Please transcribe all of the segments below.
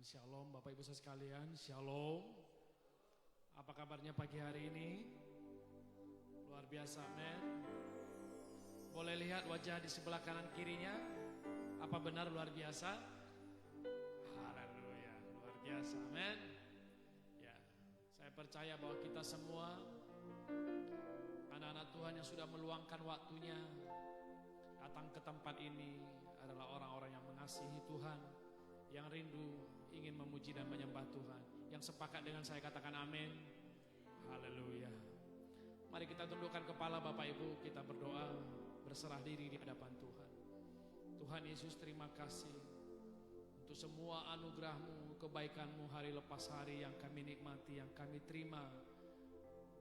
Shalom Bapak Ibu sekalian, Shalom. Apa kabarnya pagi hari ini? Luar biasa, men. Boleh lihat wajah di sebelah kanan kirinya? Apa benar luar biasa? Haleluya, luar biasa, men. Ya, saya percaya bahwa kita semua anak-anak Tuhan yang sudah meluangkan waktunya datang ke tempat ini adalah orang-orang yang mengasihi Tuhan, yang rindu ingin memuji dan menyembah Tuhan. Yang sepakat dengan saya katakan amin. Haleluya. Mari kita tundukkan kepala Bapak Ibu, kita berdoa, berserah diri di hadapan Tuhan. Tuhan Yesus, terima kasih untuk semua anugerah-Mu, kebaikan-Mu hari lepas hari yang kami nikmati, yang kami terima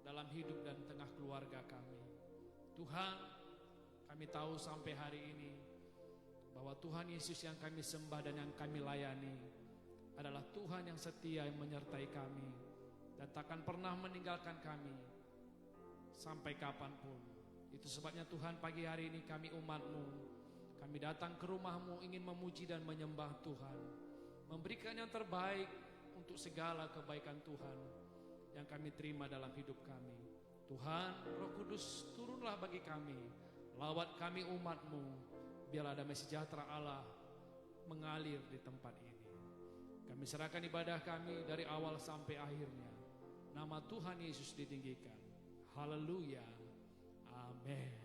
dalam hidup dan tengah keluarga kami. Tuhan, kami tahu sampai hari ini bahwa Tuhan Yesus yang kami sembah dan yang kami layani adalah Tuhan yang setia, yang menyertai kami dan takkan pernah meninggalkan kami sampai kapanpun. Itu sebabnya Tuhan, pagi hari ini kami umat-Mu, kami datang ke rumah-Mu ingin memuji dan menyembah Tuhan, memberikan yang terbaik untuk segala kebaikan Tuhan yang kami terima dalam hidup kami. Tuhan, Roh Kudus, turunlah bagi kami, lawat kami umat-Mu, biarlah damai sejahtera Allah mengalir di tempat ini. Kami serahkan ibadah kami dari awal sampai akhirnya. Nama Tuhan Yesus ditinggikan. Haleluya. Amin.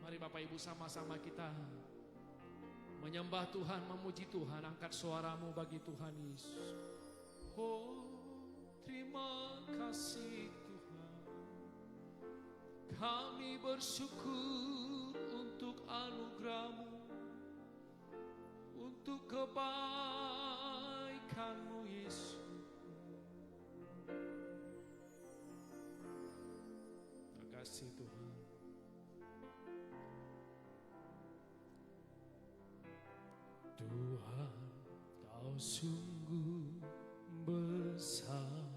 Mari Bapak Ibu sama-sama kita menyembah Tuhan, memuji Tuhan. Angkat suaramu bagi Tuhan Yesus. Oh, terima kasih Tuhan. Kami bersyukur untuk anugerah-Mu, untuk kebaikan-Mu Yesus. Terima kasih Tuhan. Tuhan, Kau sungguh besar,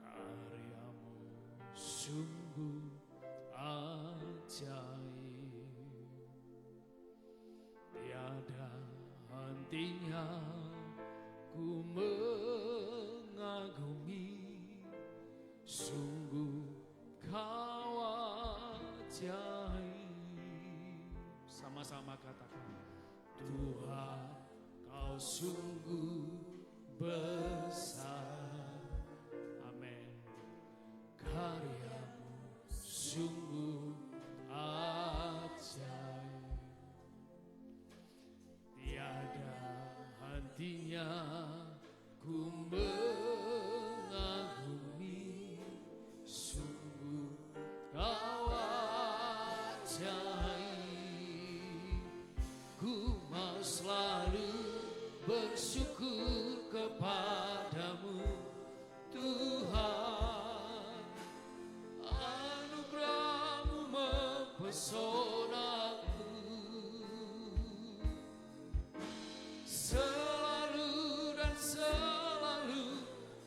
karya-Mu sungguh ajaib, tiada hentinya ku mengagumi, sungguh Kau ajaib. Sama-sama katakan, Tuhan, Kau sungguh besar. Amin. Karya-Mu sungguh ajaib, tiada hentinya ku mengagumi, sungguh Kau ajaib. Ku mau selalu bersyukur kepadamu Tuhan. Anugerah-Mu mempesonaku, selalu dan selalu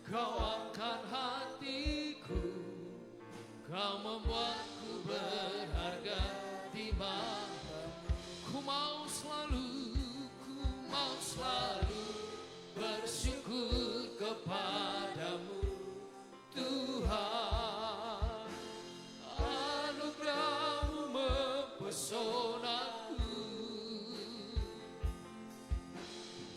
Kau angkat hatiku, Kau membuatku berharga di mata-Mu. Ku mau selalu bersyukur kepadamu Tuhan. Anugerah-Mu mempesonaku,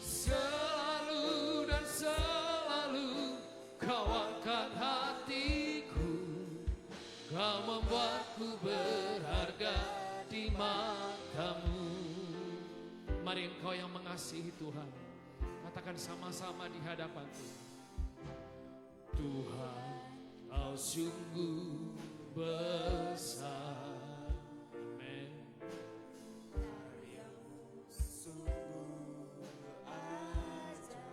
selalu dan selalu Kau angkat hatiku, Kau membuatku berharga di mata-Mu. Mari engkau yang mengasihi Tuhan, katakan sama-sama di hadapan Tuhan. Tuhan, Kau sungguh besar. Amin. Karya-Mu sungguh ajaib.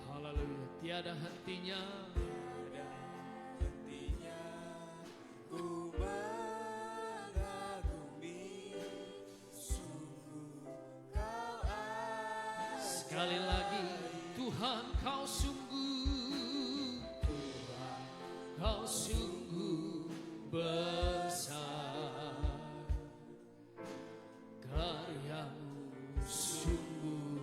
Haleluya. Tiada hentinya, Tiada hentinya ku mengagumi, sungguh Kau ajaib. sekali lagi, Tuhan Kau sungguh, Tuhan, Kau sungguh besar. Karya-Mu sungguh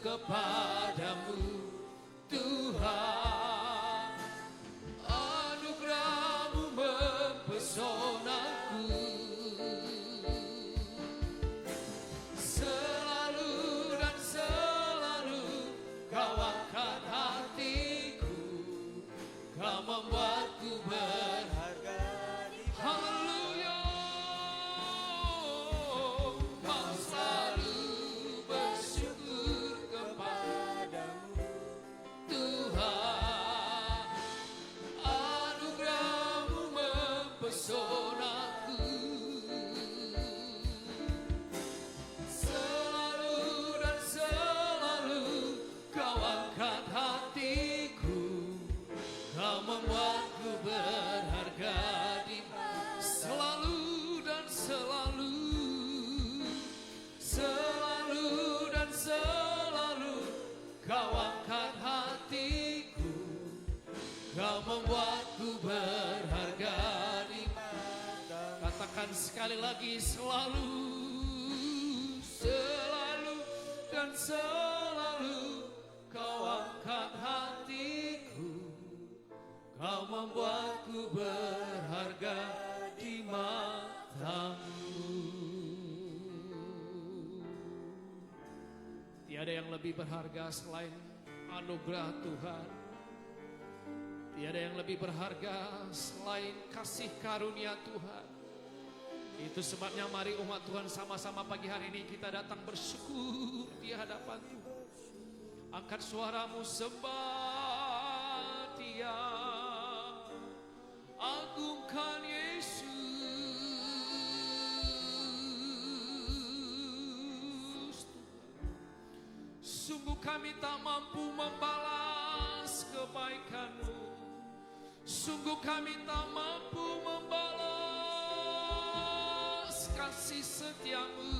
kepadamu Tuhan, anugerah-Mu mempesonaku, selalu dan selalu Kau angkat hatiku, Kau membuatku berharga. Haleluya, mau selalu bersyukur kepadamu Tuhan, anugerah-Mu mempesonaku, selalu dan selalu Kau angkat hatiku, Kau membuatku berharga di selalu dan selalu, selalu dan selalu Kau angkat hatiku, Kau membuatku berharga di mata. Katakan sekali lagi, selalu, selalu dan selalu Kau angkat hatiku, Kau membuatku berharga di mata-Mu. Tiada yang lebih berharga selain anugerah Tuhan. Tiada yang lebih berharga selain kasih karunia Tuhan. Itu sebabnya mari umat Tuhan sama-sama pagi hari ini kita datang bersyukur di hadapan Tuhan. Angkat suaramu, sembah Dia, agungkan Yesus. Sungguh kami tak mampu membalas kebaikan-Mu, sungguh kami tak mampu membalas kasih setia-Mu,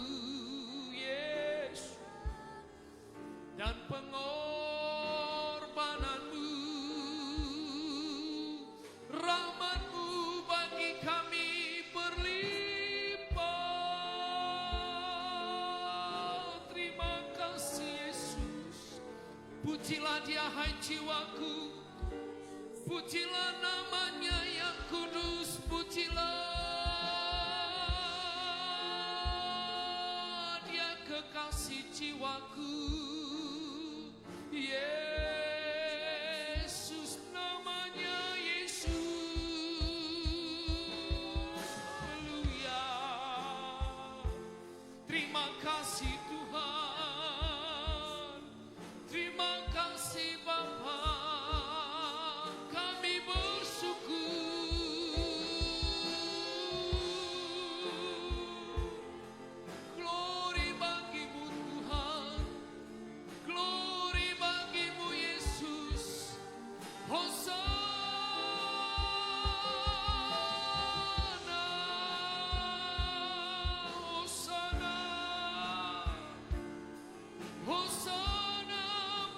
Yesus, dan pengorbanan-Mu, rahmat-Mu bagi kami berlimpah. Terima kasih Yesus. Pujilah Dia hai jiwaku, pujilah nama-Nya yang kudus, pujilah Dia kekasih jiwaku. Yesus, namanya Yesus. Haleluya. Terima kasih Tuhan, terima kasih Bapa, kami bersyukur. Glory bagi-Mu Tuhan, glory bagi-Mu Yesus. Hosana, Hosana, Hosana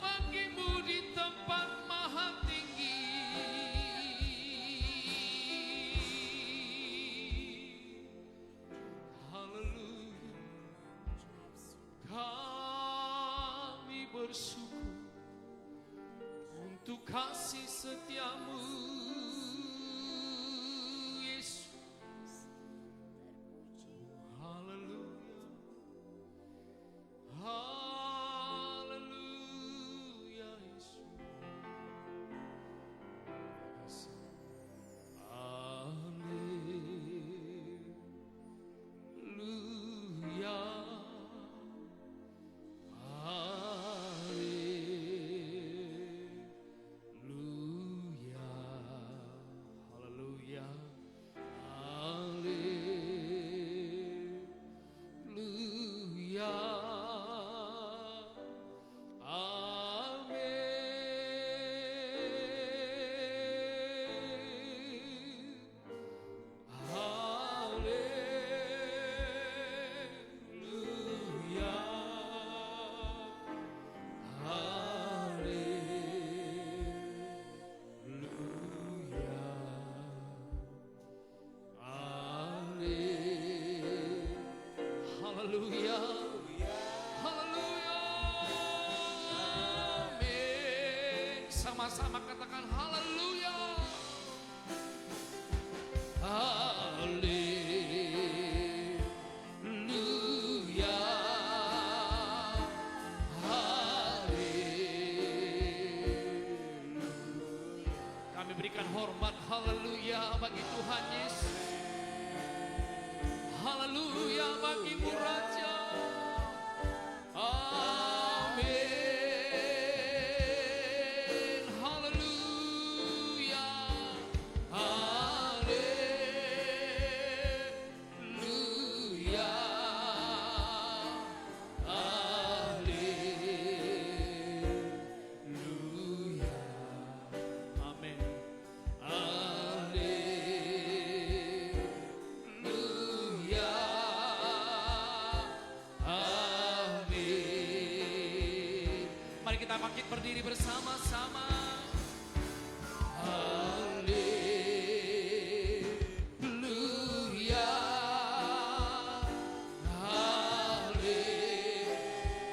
bagi-Mu di tempat maha tinggi. Haleluya. Kami bersyukur untuk kasih setia-Mu, Yesus. Haleluya, haleluya, Yesus. Haleluya, haleluya. bersama-sama katakan haleluya. Haleluya. Haleluya. Kami berikan hormat haleluya bagi Tuhan Yesus. Haleluya bagimu Raja. Amin. Haleluya. Haleluya. Haleluya. Amin. Haleluya. Amin. Mari kita bangkit berdiri bersama-sama. Haleluya. Haleluya.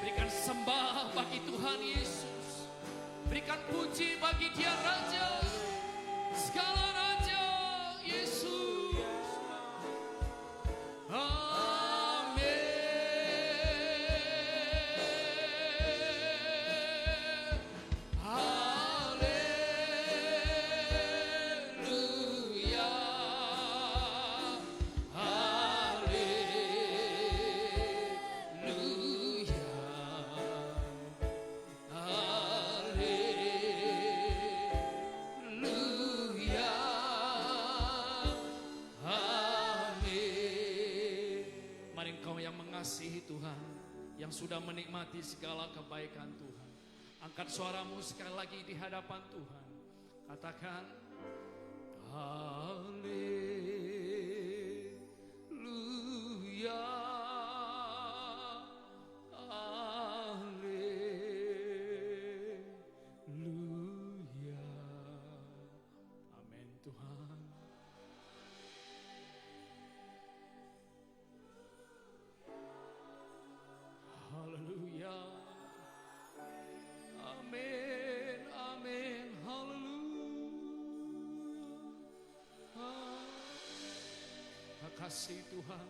Berikan sembah bagi Tuhan Yesus. Berikan puji bagi Dia Raja. Segala Raja Yesus. Amin. Haleluya. Haleluya. Haleluya. Amin. Mari engkau yang mengasihi Tuhan, yang sudah menikmati segala kebaikan Tuhan, angkat suaramu sekali lagi di hadapan Tuhan. Katakan haleluya. Haleluya. Amin Tuhan. Haleluya. Amin. Amin. Haleluya. Makasih Tuhan.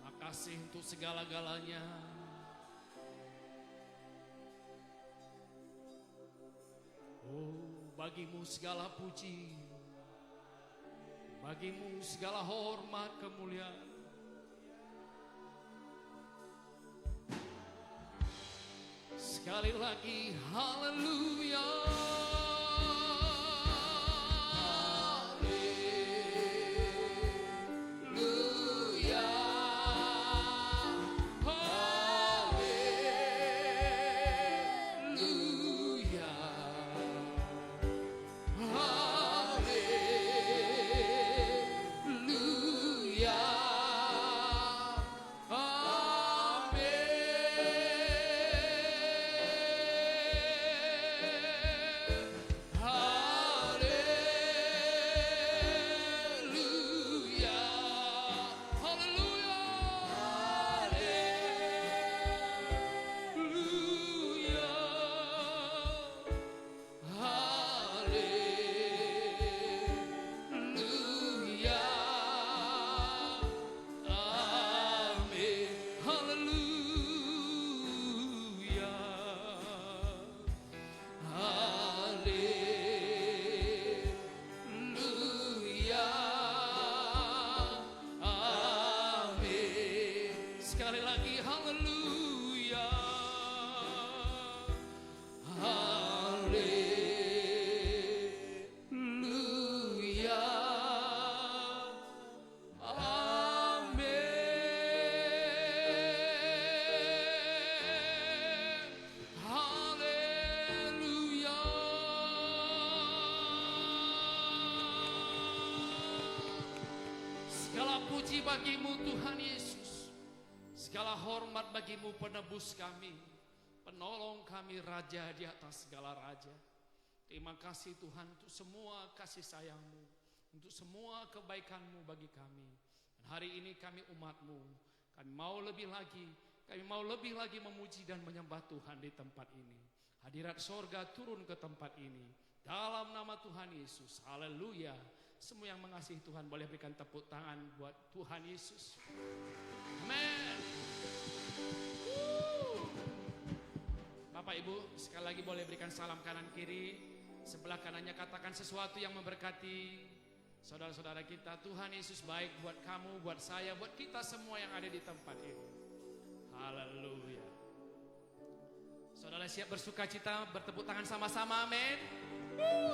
Makasih untuk segala-galanya. Oh, bagimu segala puji. Bagimu segala hormat kemuliaan. Sekali lagi haleluya. Haleluya. Haleluya. Haleluya. puji bagimu Tuhan Yesus. Segala hormat bagimu penebus kami, penolong kami, raja di atas segala raja. Terima kasih Tuhan untuk semua kasih sayangmu, untuk semua kebaikanmu bagi kami. Dan hari ini kami umatmu, kami mau lebih lagi memuji dan menyembah Tuhan di tempat ini. Hadirat sorga turun ke tempat ini. Dalam nama Tuhan Yesus. Haleluya. Semua yang mengasihi Tuhan boleh berikan tepuk tangan buat Tuhan Yesus. Amin. Bapak Ibu, sekali lagi boleh berikan salam kanan kiri. Sebelah kanannya katakan sesuatu yang memberkati saudara-saudara kita. Tuhan Yesus baik buat kamu, buat saya, buat kita semua yang ada di tempat ini. Haleluya. Saudara siap bersuka cita, bertepuk tangan sama-sama, amin.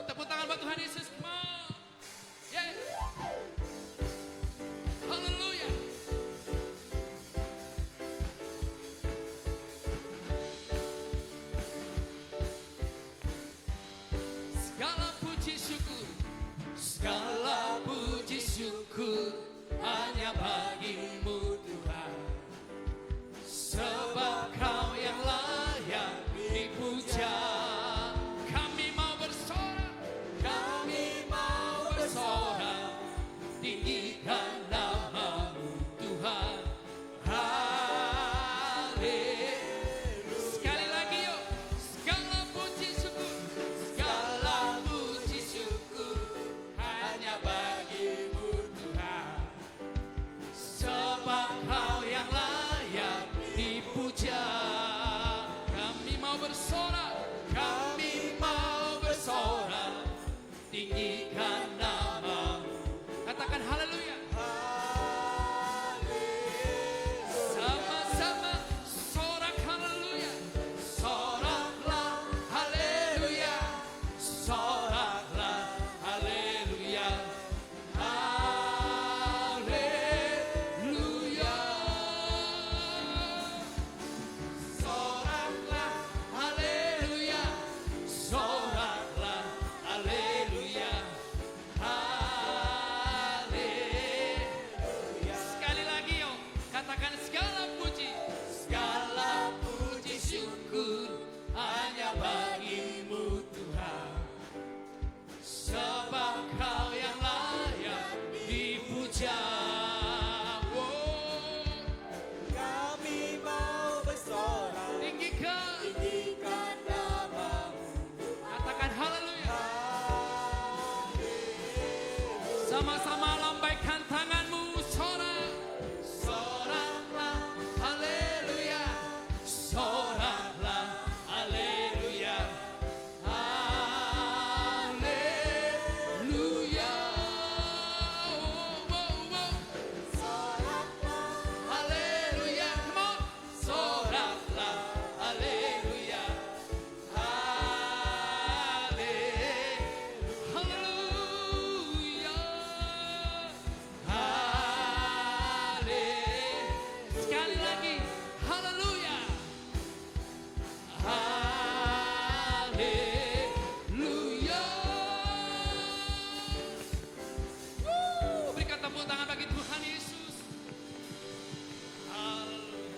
Tepuk tangan buat Tuhan Yesus, come on. Yeah. Haleluya. Segala puji syukur, segala puji syukur hanya bagimu Tuhan. Sebab Kau yang layak dipuja. Kami mau bersorak, tinggikan nama-Mu Tuhan. Haleluya. Sekali lagi yuk. Segala puji syukur, segala puji syukur hanya bagimu Tuhan. Sebab Kau yang layak dipuja. Kami mau bersorak, tinggikan nama-Mu. Katakan haleluya. Sama-sama sorak haleluya. Soraklah haleluya. Soraklah haleluya. Haleluya. Soraklah haleluya. Soraklah haleluya. Sekali lagi yuk, katakan segala puji syukur hanya bagimu Tuhan. Sebab Kau yang layak dipuja. Kami mau bersorak, Tinggikan, tinggikan nama-Mu. katakan haleluya. Sama-sama lambaikan tanganmu, sorak. Soraklah haleluya. Soraklah haleluya. Haleluya. Soraklah, Haleluya. Come on. Soraklah haleluya. Haleluya. Sekali lagi. Haleluya. Haleluya. Berikan tepuk tangan bagi Tuhan Yesus. Haleluya.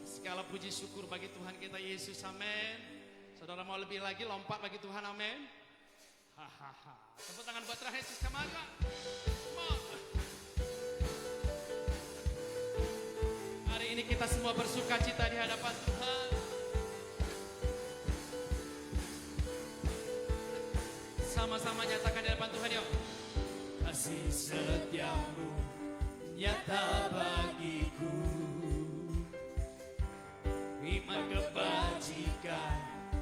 Segala puji syukur bagi Tuhan kita Yesus, amin. Saudara mau lebih lagi, lompat bagi Tuhan, amin. Hahaha. Tepuk tangan buat Tuhan Yesus, come on. Hari ini kita semua bersuka cita di hadapan Tuhan. Sama-sama nyatakan di hadapan Tuhan, yuk. kasih setiamu nyata bagiku. Iman kebajikan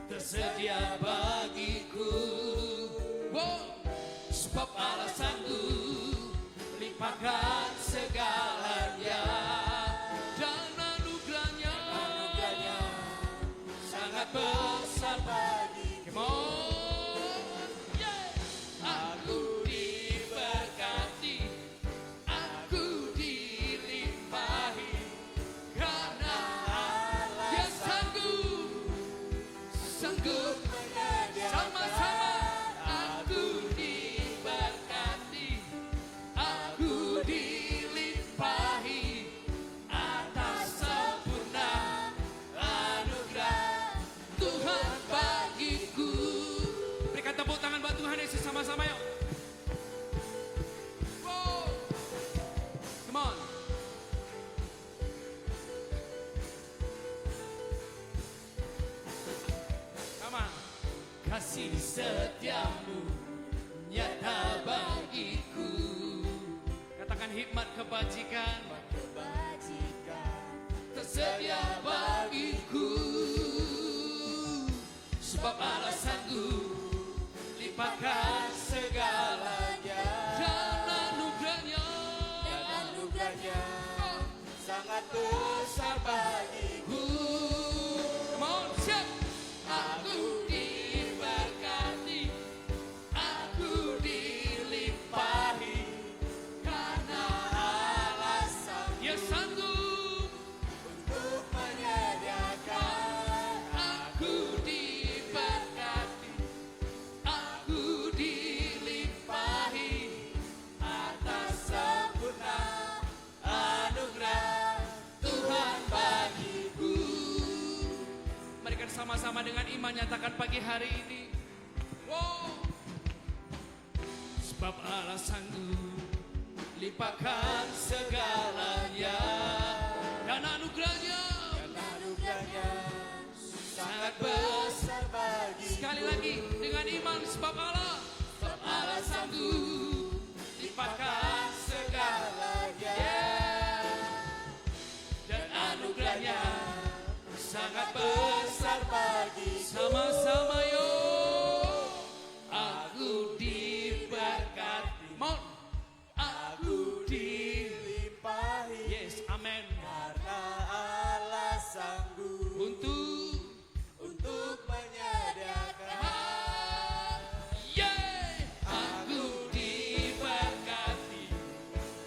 tersedia bagiku. Wow. Sebab Allah sanggup limpahkan segalanya. Dan anugerahnya Sangat besar bagi. Come on. Yeah. Aku diberkati, aku dilimpahkan. kasih setiamu nyata bagiku. Katakan hikmat kebajikan tersedia bagiku. Sebab Allah sanggup limpahkan segalanya, dan anugerahnya sangat besar bagiku. Come on, siap. Aku diberkati, aku dilimpahi, karena Allah sanggup Dia sanggup. untuk menyediakan. Aku diberkati, aku dilimpahi atas sempurna anugerah Tuhan bagiku. Mari kita sama-sama dengan iman nyatakan pagi hari ini. Wow. Sebab Allah sanggup limpahkan segalanya, Dan anugerahnya sangat besar bagiku. sekali lagi dengan iman. Sebab Allah Sebab Allah sanggup limpahkan segalanya, dan anugerahnya sangat besar bagiku. sama-sama yo. Aku diberkati, Mau. aku dilimpahi, Yes, amen. karena Allah sanggup Untuk menyediakan. yeah. Aku diberkati,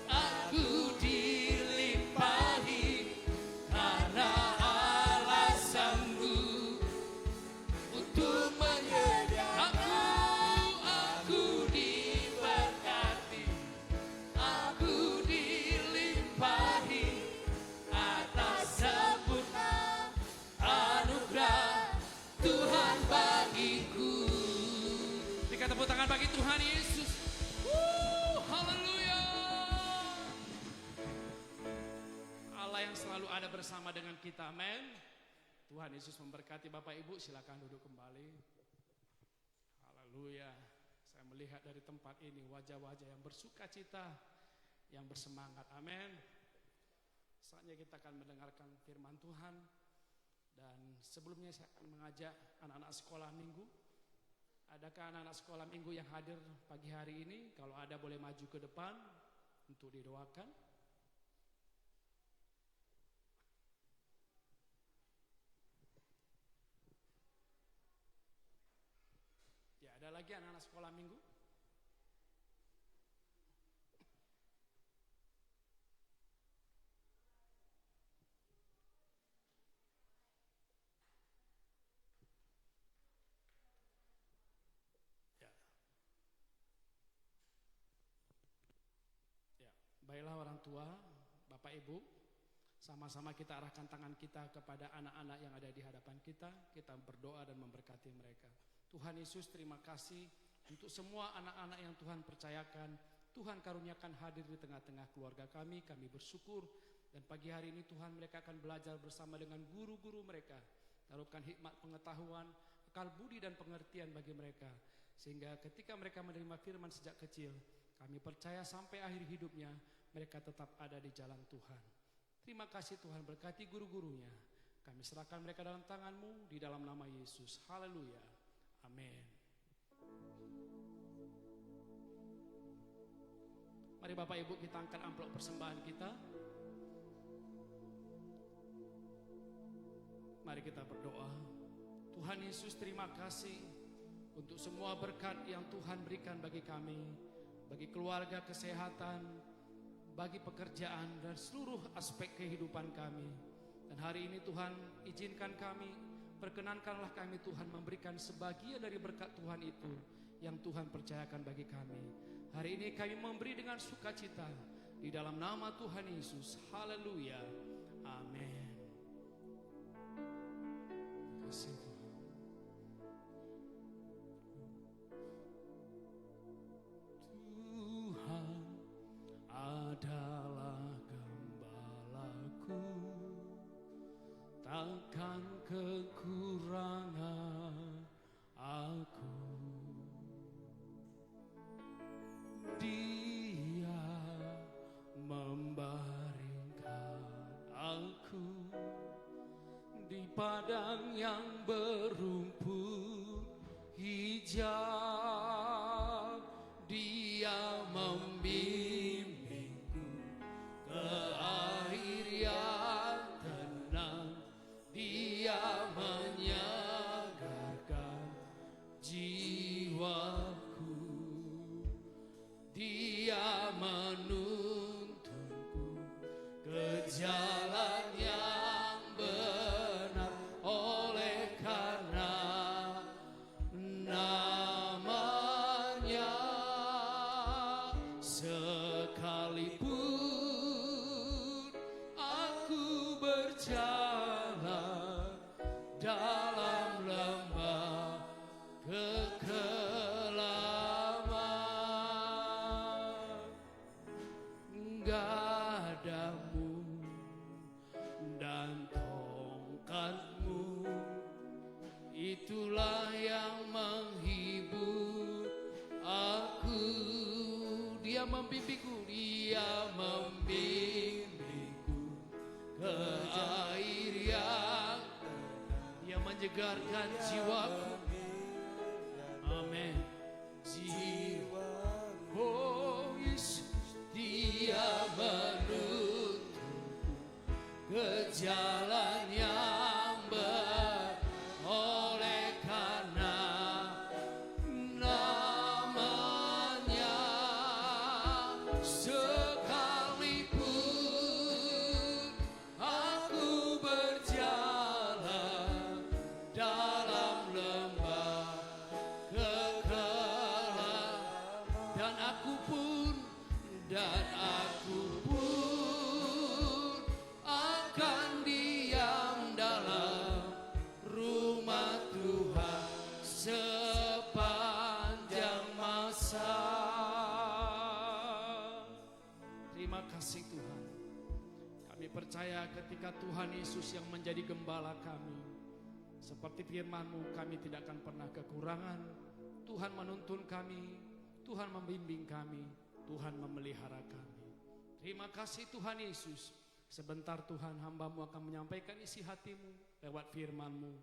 aku dilimpahi, karena Allah sanggup untuk menyediakan. Aku diberkati, aku dilimpahi atas sempurna anugerah Tuhan bagiku. Berikan tepuk tangan bagi Tuhan Yesus. Haleluya. Allah yang selalu ada bersama dengan kita. Amin. Tuhan Yesus memberkati Bapak Ibu. Silakan duduk kembali. Haleluya. Saya melihat dari tempat ini wajah-wajah yang bersuka cita, yang bersemangat. Amin. Saatnya kita akan mendengarkan firman Tuhan. Dan sebelumnya saya akan mengajak anak-anak sekolah minggu. Adakah anak-anak sekolah minggu yang hadir pagi hari ini? Kalau ada boleh maju ke depan untuk didoakan. Ya, ada lagi anak-anak sekolah minggu? Ya. Ya, baiklah orang tua, Bapak Ibu, sama-sama kita arahkan tangan kita kepada anak-anak yang ada di hadapan kita. Kita berdoa dan memberkati mereka. Tuhan Yesus, terima kasih untuk semua anak-anak yang Tuhan percayakan. Tuhan karuniakan hadir di tengah-tengah keluarga kami. Kami bersyukur. Dan pagi hari ini Tuhan, mereka akan belajar bersama dengan guru-guru mereka. Taruhkan hikmat pengetahuan, akal budi dan pengertian bagi mereka. Sehingga ketika mereka menerima firman sejak kecil, kami percaya sampai akhir hidupnya mereka tetap ada di jalan Tuhan. Terima kasih Tuhan, berkati guru-gurunya. Kami serahkan mereka dalam tangan-Mu di dalam nama Yesus. Haleluya. Amin. Mari Bapak Ibu kita angkat amplop persembahan kita. Mari kita berdoa. Tuhan Yesus, terima kasih untuk semua berkat yang Tuhan berikan bagi kami, bagi keluarga, kesehatan, bagi pekerjaan dan seluruh aspek kehidupan kami. Dan hari ini Tuhan, izinkan kami, perkenankanlah kami Tuhan memberikan sebagian dari berkat Tuhan itu yang Tuhan percayakan bagi kami. Hari ini kami memberi dengan sukacita di dalam nama Tuhan Yesus. Haleluya. Amin. Terima kasih Tuhan. Tuhan adalah gembalaku, takkan kekurangan aku. Dia membaringkan aku di padang yang berumput hijau. Dia membimbingku ke air yang tenang. Dia menyegarkan jiwaku. Dia menuntunku ke jalan yang benar oleh karena namanya. Sekalipun aku berjalan dalam lembah kekelaman, gadamu dan tongkatmu itulah yang menghibur aku. Dia membimbingku, dia membimbingku ke air yang dia menyegarkan jiwaku. Amin. Jiwa, oh Yesus, dia menuntunku ke jalan yang benar oleh karena namanya. Sekalipun aku berjalan dalam lembah kekelaman, dan aku pun akan diam dalam rumah Tuhan sepanjang masa. Terima kasih Tuhan. Kami percaya ketika Tuhan Yesus yang menjadi gembala kami, seperti firman-Mu, kami tidak akan pernah kekurangan. Tuhan menuntun kami, Tuhan membimbing kami, Tuhan memelihara kami. Terima kasih Tuhan Yesus. Sebentar Tuhan, hamba-Mu akan menyampaikan isi hati-Mu lewat firman-Mu.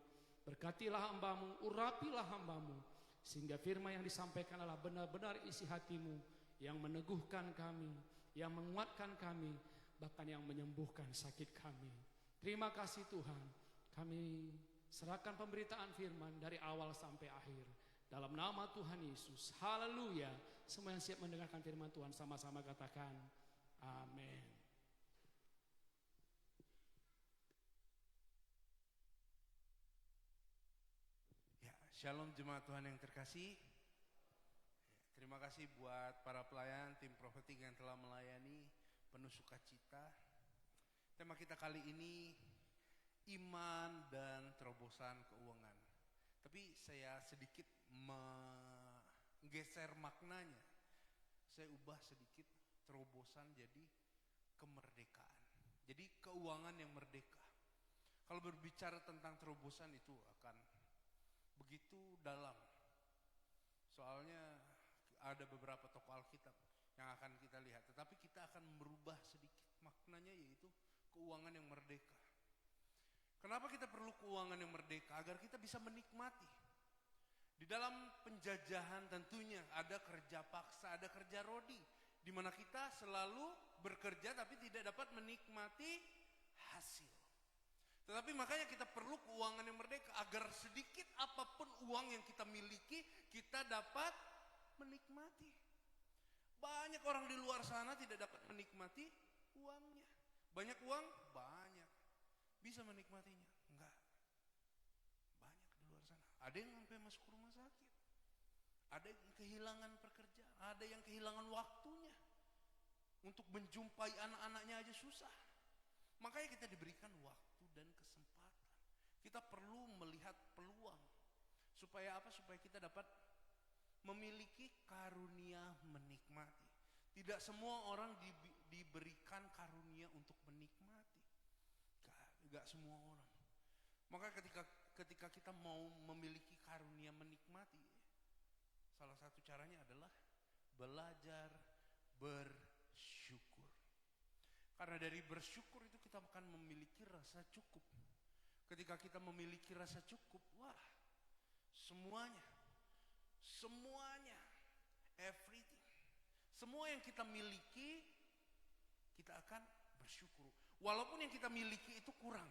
Berkatilah hamba-Mu, urapilah hamba-Mu, sehingga firman yang disampaikan adalah benar-benar isi hati-Mu yang meneguhkan kami, yang menguatkan kami, bahkan yang menyembuhkan sakit kami. Terima kasih Tuhan. Kami serahkan pemberitaan firman dari awal sampai akhir dalam nama Tuhan Yesus. Haleluya. Semua yang siap mendengarkan firman Tuhan sama-sama katakan amin. Ya, shalom jemaat Tuhan yang terkasih. Terima kasih buat para pelayan tim prophetik yang telah melayani penuh sukacita. Tema kita kali ini iman dan terobosan keuangan. Tapi saya sedikit menggeser maknanya. Saya ubah sedikit terobosan jadi kemerdekaan. Jadi keuangan yang merdeka. Kalau berbicara tentang terobosan itu akan begitu dalam. Soalnya ada beberapa tokoh Alkitab yang akan kita lihat. Tetapi kita akan merubah sedikit maknanya, yaitu keuangan yang merdeka. Kenapa kita perlu keuangan yang merdeka? Agar kita bisa menikmati. Di dalam penjajahan tentunya ada kerja paksa, ada kerja rodi, di mana kita selalu bekerja tapi tidak dapat menikmati hasil. Tetapi makanya kita perlu keuangan yang merdeka, agar sedikit apapun uang yang kita miliki, kita dapat menikmati. Banyak orang di luar sana tidak dapat menikmati uangnya. Banyak uang? Banyak. Bisa menikmatinya? Enggak. Banyak di luar sana. Ada yang sampai masuk rumah sakit. Ada yang kehilangan pekerjaan. Ada yang kehilangan waktunya. Untuk menjumpai anak-anaknya aja susah. Makanya kita diberikan waktu dan kesempatan. Kita perlu melihat peluang. Supaya apa? Supaya kita dapat memiliki karunia menikmati. Tidak semua orang diberikan karunia untuk menikmati. Gak semua orang. Maka ketika ketika kita mau memiliki karunia menikmati, salah satu caranya adalah belajar bersyukur. Karena dari bersyukur itu kita akan memiliki rasa cukup. Ketika kita memiliki rasa cukup, wah, semuanya, everything, semua yang kita miliki, kita akan bersyukur. Walaupun yang kita miliki itu kurang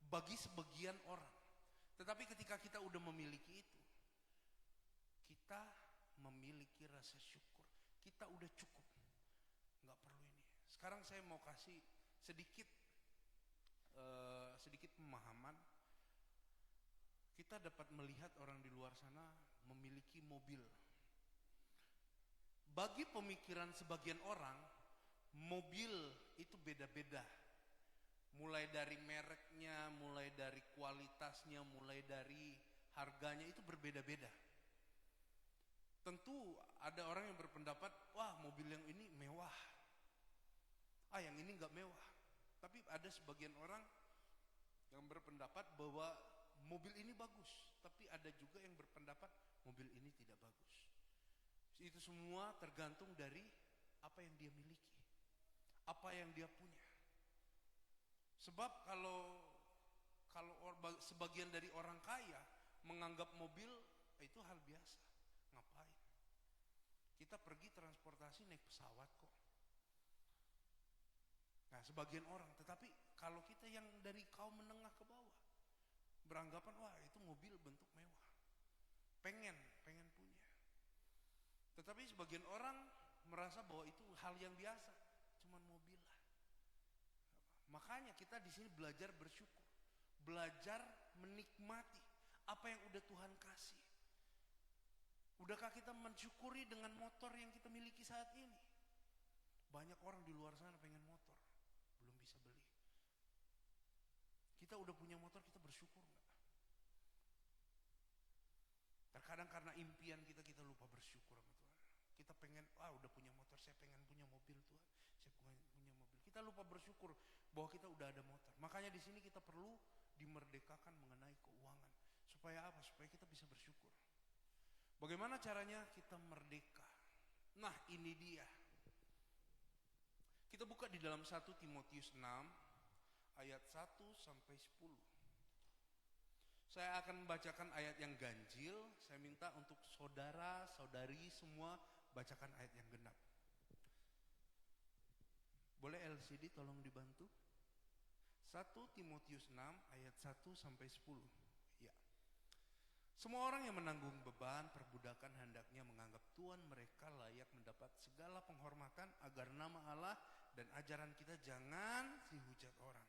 bagi sebagian orang. Tetapi ketika kita udah memiliki itu, kita memiliki rasa syukur. Kita udah cukup, nggak perlu ini. Sekarang saya mau kasih sedikit pemahaman. Kita dapat melihat orang di luar sana memiliki mobil. Bagi pemikiran sebagian orang, mobil itu beda-beda. Mulai dari mereknya, mulai dari kualitasnya, mulai dari harganya itu berbeda-beda. Tentu ada orang yang berpendapat, wah mobil yang ini mewah, yang ini nggak mewah. Tapi ada sebagian orang yang berpendapat bahwa mobil ini bagus, tapi ada juga yang berpendapat mobil ini tidak bagus. Itu semua tergantung dari apa yang dia miliki, apa yang dia punya. Sebab kalau sebagian dari orang kaya menganggap mobil itu hal biasa, ngapain? Kita pergi transportasi naik pesawat kok. Nah, sebagian orang, tetapi kalau kita yang dari kaum menengah ke bawah beranggapan, wah itu mobil bentuk mewah, pengen punya. Tetapi sebagian orang merasa bahwa itu hal yang biasa, cuman mobil lah. Makanya kita di sini belajar bersyukur, belajar menikmati apa yang udah Tuhan kasih. Udahkah kita mensyukuri dengan motor yang kita miliki saat ini? Banyak orang di luar sana pengen motor, belum bisa beli. Kita udah punya motor, kita bersyukur nggak? Terkadang karena impian kita lupa bersyukur sama Tuhan. Kita pengen, udah punya motor, saya pengen punya mobil Tuhan, saya pengen punya mobil. Kita lupa bersyukur bahwa kita udah ada motor. Makanya di sini kita perlu dimerdekakan mengenai keuangan. Supaya apa? Supaya kita bisa bersyukur. Bagaimana caranya kita merdeka? Nah, ini dia. Kita buka di dalam 1 Timotius 6 ayat 1 sampai 10. Saya akan membacakan ayat yang ganjil. Saya minta untuk saudara-saudari semua bacakan ayat yang genap. Boleh LCD tolong dibantu? 1 Timotius 6 ayat 1 sampai 10. Ya. Semua orang yang menanggung beban perbudakan hendaknya menganggap Tuhan mereka layak mendapat segala penghormatan agar nama Allah dan ajaran kita jangan dihujat orang.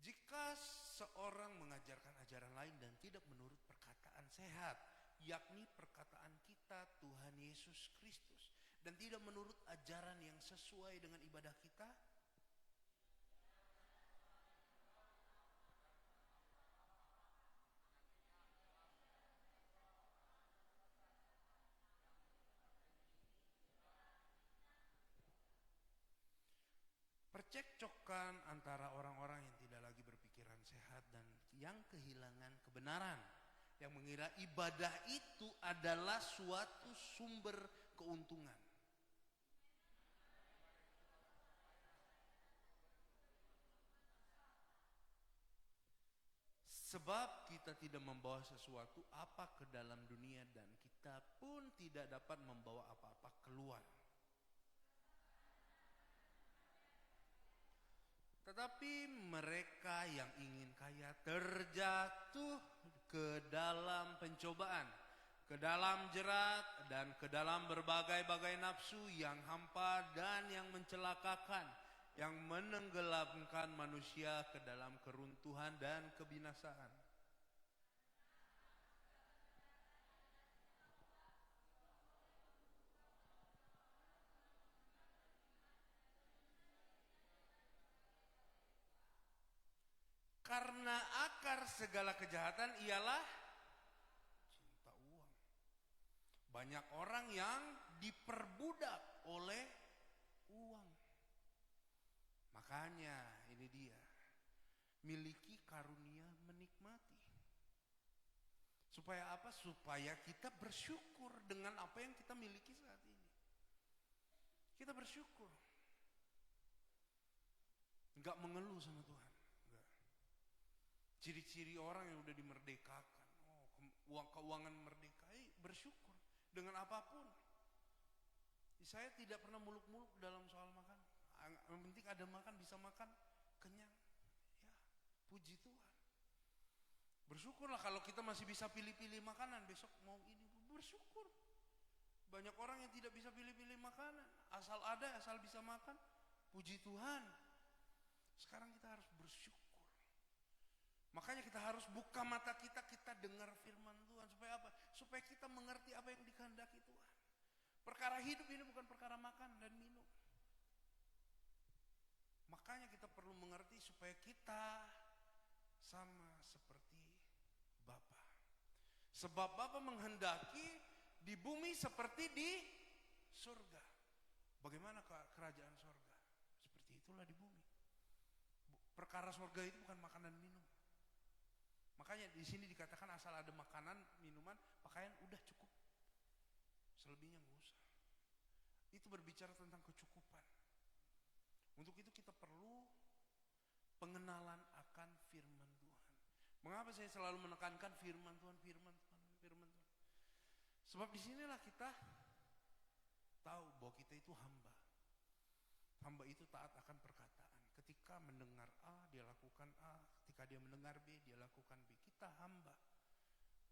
Jika seorang mengajarkan ajaran lain dan tidak menurut perkataan sehat, yakni perkataan kita Tuhan Yesus Kristus, dan tidak menurut ajaran yang sesuai dengan ibadah kita, percekcokan antara orang-orang yang tidak lagi berpikiran sehat dan yang kehilangan kebenaran, yang mengira ibadah itu adalah suatu sumber keuntungan. Sebab kita tidak membawa sesuatu apa ke dalam dunia dan kita pun tidak dapat membawa apa-apa keluar. Tetapi mereka yang ingin kaya terjatuh ke dalam pencobaan, ke dalam jerat, dan ke dalam berbagai-bagai nafsu yang hampa dan yang mencelakakan, yang menenggelamkan manusia ke dalam keruntuhan dan kebinasaan. Karena akar segala kejahatan ialah cinta uang. Banyak orang yang diperbudak oleh uang. Makanya ini dia, miliki karunia menikmati. Supaya apa? Supaya kita bersyukur dengan apa yang kita miliki saat ini. Kita bersyukur. Enggak mengeluh sama Tuhan. Enggak. Ciri-ciri orang yang udah dimerdekakan. Oh, keuangan merdeka. Bersyukur dengan apapun. Saya tidak pernah muluk-muluk dalam soal makan. Yang penting ada makan, bisa makan, kenyang. Ya, puji Tuhan. Bersyukurlah kalau kita masih bisa pilih-pilih makanan. Besok mau ini, bersyukur. Banyak orang yang tidak bisa pilih-pilih makanan. Asal ada, asal bisa makan. Puji Tuhan. Sekarang kita harus bersyukur. Makanya kita harus buka mata kita, kita dengar firman Tuhan. Supaya apa? Supaya kita mengerti apa yang dikehendaki Tuhan. Perkara hidup ini bukan perkara makan dan minum. Makanya kita perlu mengerti supaya kita sama seperti Bapa. Sebab Bapa menghendaki di bumi seperti di surga. Bagaimana kerajaan surga? Seperti itulah di bumi. Perkara surga itu bukan makan dan minum. Makanya di sini dikatakan asal ada makanan, minuman, pakaian udah cukup. Selebihnya nggak usah. Itu berbicara tentang kecukupan. Untuk itu kita perlu pengenalan akan firman Tuhan. Mengapa saya selalu menekankan firman Tuhan, firman Tuhan, firman Tuhan? Sebab disinilah kita tahu bahwa kita itu hamba. Hamba itu taat akan perkataan. Ketika mendengar A, dia lakukan A. Ketika dia mendengar B, dia lakukan B. Kita hamba.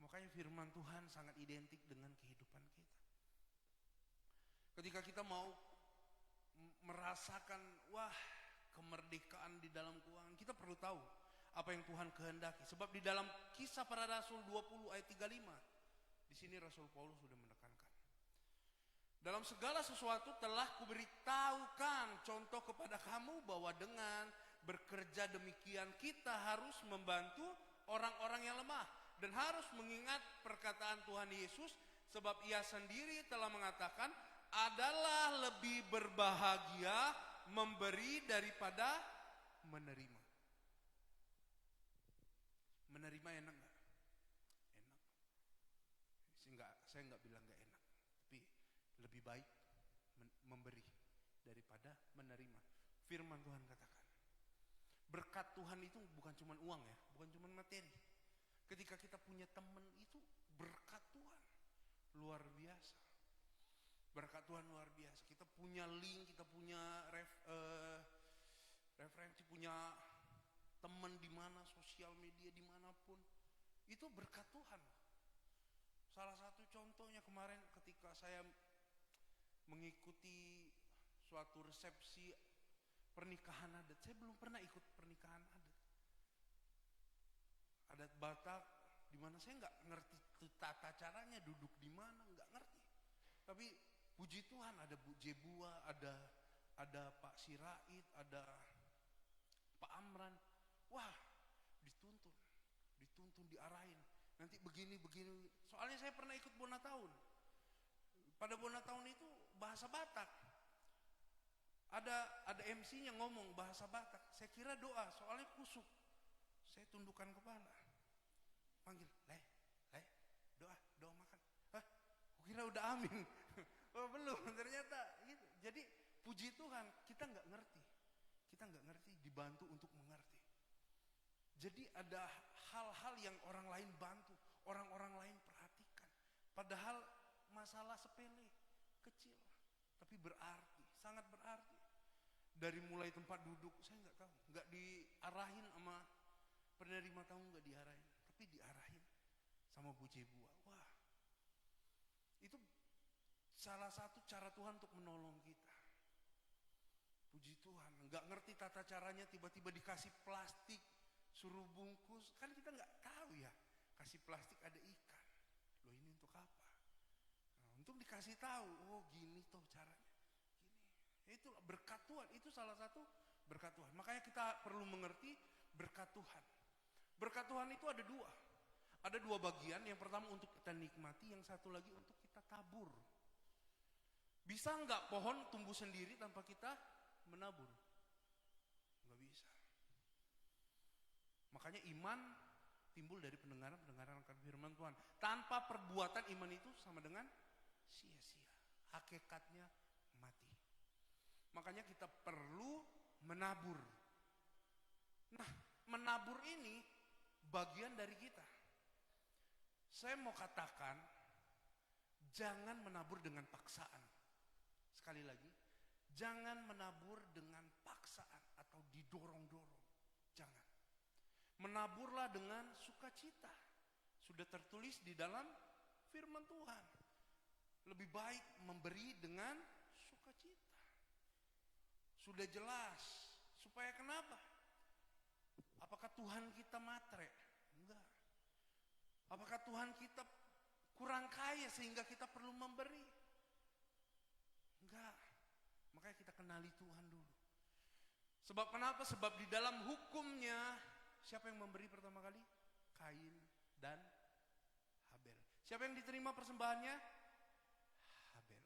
Makanya firman Tuhan sangat identik dengan kehidupan kita. Ketika kita mau merasakan, wah, kemerdekaan di dalam keuangan, kita perlu tahu apa yang Tuhan kehendaki. Sebab di dalam Kisah Para Rasul 20 ayat 35, di sini Rasul Paulus sudah menekankan. Dalam segala sesuatu telah kuberitahukan contoh kepada kamu bahwa dengan bekerja demikian kita harus membantu orang-orang yang lemah. Dan harus mengingat perkataan Tuhan Yesus, sebab ia sendiri telah mengatakan, adalah lebih berbahagia memberi daripada menerima. Menerima enak gak? Enak. Saya nggak bilang gak enak, tapi lebih baik memberi daripada menerima. Firman Tuhan katakan, berkat Tuhan itu bukan cuma uang ya, bukan cuma materi. Ketika kita punya teman itu berkat Tuhan luar biasa. Berkat Tuhan luar biasa. Kita punya link, kita punya referensi, punya teman di mana, sosial media dimanapun. Itu berkat Tuhan. Salah satu contohnya kemarin ketika saya mengikuti suatu resepsi pernikahan adat. Saya belum pernah ikut pernikahan adat. Adat Batak, di mana saya nggak ngerti tata caranya, duduk di mana, nggak ngerti. Tapi puji Tuhan ada Bu Jebua, ada Pak Sirait, ada Pak Amran. Wah, dituntun, diarahin. Nanti begini. Soalnya saya pernah ikut Bona Tahun. Pada Bona Tahun itu bahasa Batak. Ada MC-nya ngomong bahasa Batak. Saya kira doa, soalnya kusuk. Saya tundukkan kepala. Panggil, leh, doa makan. Hah? Kukira udah amin. Oh belum, ternyata gitu. Jadi puji Tuhan, kita nggak ngerti. Kita nggak ngerti, dibantu untuk mengerti. Jadi ada hal-hal yang orang lain bantu, orang-orang lain perhatikan. Padahal masalah sepele, kecil, tapi berarti, sangat berarti. Dari mulai tempat duduk, saya nggak tahu, nggak diarahin sama penerima tamu, nggak diarahin, tapi diarahin sama Bu Jebua. Wah, itu salah satu cara Tuhan untuk menolong kita. Puji Tuhan, nggak ngerti tata caranya, tiba-tiba dikasih plastik, suruh bungkus, kan kita nggak tahu ya, kasih plastik ada ikan, loh ini untuk apa? Nah, untuk dikasih tahu, oh gini toh caranya, gini. Itu berkat Tuhan, itu salah satu berkat Tuhan. Makanya kita perlu mengerti berkat Tuhan. Berkat Tuhan itu ada dua. Ada dua bagian, yang pertama untuk kita nikmati, yang satu lagi untuk kita tabur. Bisa nggak pohon tumbuh sendiri tanpa kita menabur? Nggak bisa. Makanya iman timbul dari pendengaran akan firman Tuhan. Tanpa perbuatan iman itu sama dengan sia-sia. Hakikatnya mati. Makanya kita perlu menabur. Nah, menabur ini bagian dari kita. Saya mau katakan, jangan menabur dengan paksaan. Sekali lagi, jangan menabur dengan paksaan atau didorong-dorong. Jangan. Menaburlah dengan sukacita. Sudah tertulis di dalam firman Tuhan. Lebih baik memberi dengan sukacita. Sudah jelas. Supaya kenapa? Apakah Tuhan kita matre? Enggak. Apakah Tuhan kita kurang kaya sehingga kita perlu memberi? Enggak. Makanya kita kenali Tuhan dulu. Sebab kenapa? Sebab di dalam hukumnya, siapa yang memberi pertama kali? Kain dan Habel. Siapa yang diterima persembahannya? Habel.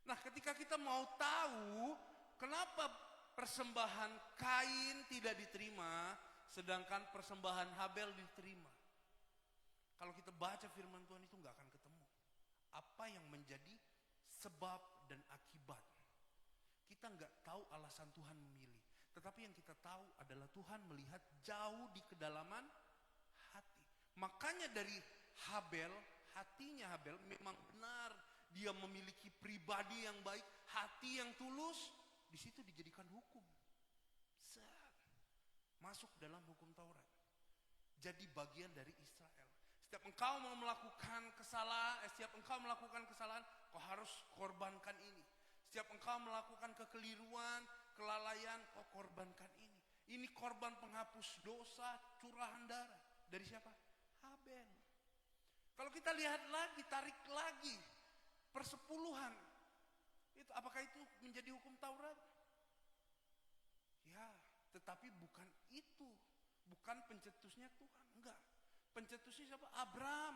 Nah, ketika kita mau tahu kenapa persembahan Kain tidak diterima, sedangkan persembahan Habel diterima. Kalau kita baca firman Tuhan itu nggak akan ketemu. Apa yang menjadi sebab dan akibat. Kita nggak tahu alasan Tuhan memilih. Tetapi yang kita tahu adalah Tuhan melihat jauh di kedalaman hati. Makanya dari Habel, hatinya Habel memang benar. Dia memiliki pribadi yang baik, hati yang tulus. Di situ dijadikan hukum. Masuk dalam hukum Taurat. Jadi bagian dari Israel. Setiap engkau mau melakukan kesalahan, kau harus korbankan ini. Setiap engkau melakukan kekeliruan, kelalaian, kau korbankan ini. Ini korban penghapus dosa, curahan darah. Dari siapa? Habel. Kalau kita lihat lagi, tarik lagi, persepuluhan. Itu apakah itu menjadi hukum Taurat? Ya, tetapi bukan itu. Bukan pencetusnya Tuhan, enggak. Pencetusnya siapa? Abraham.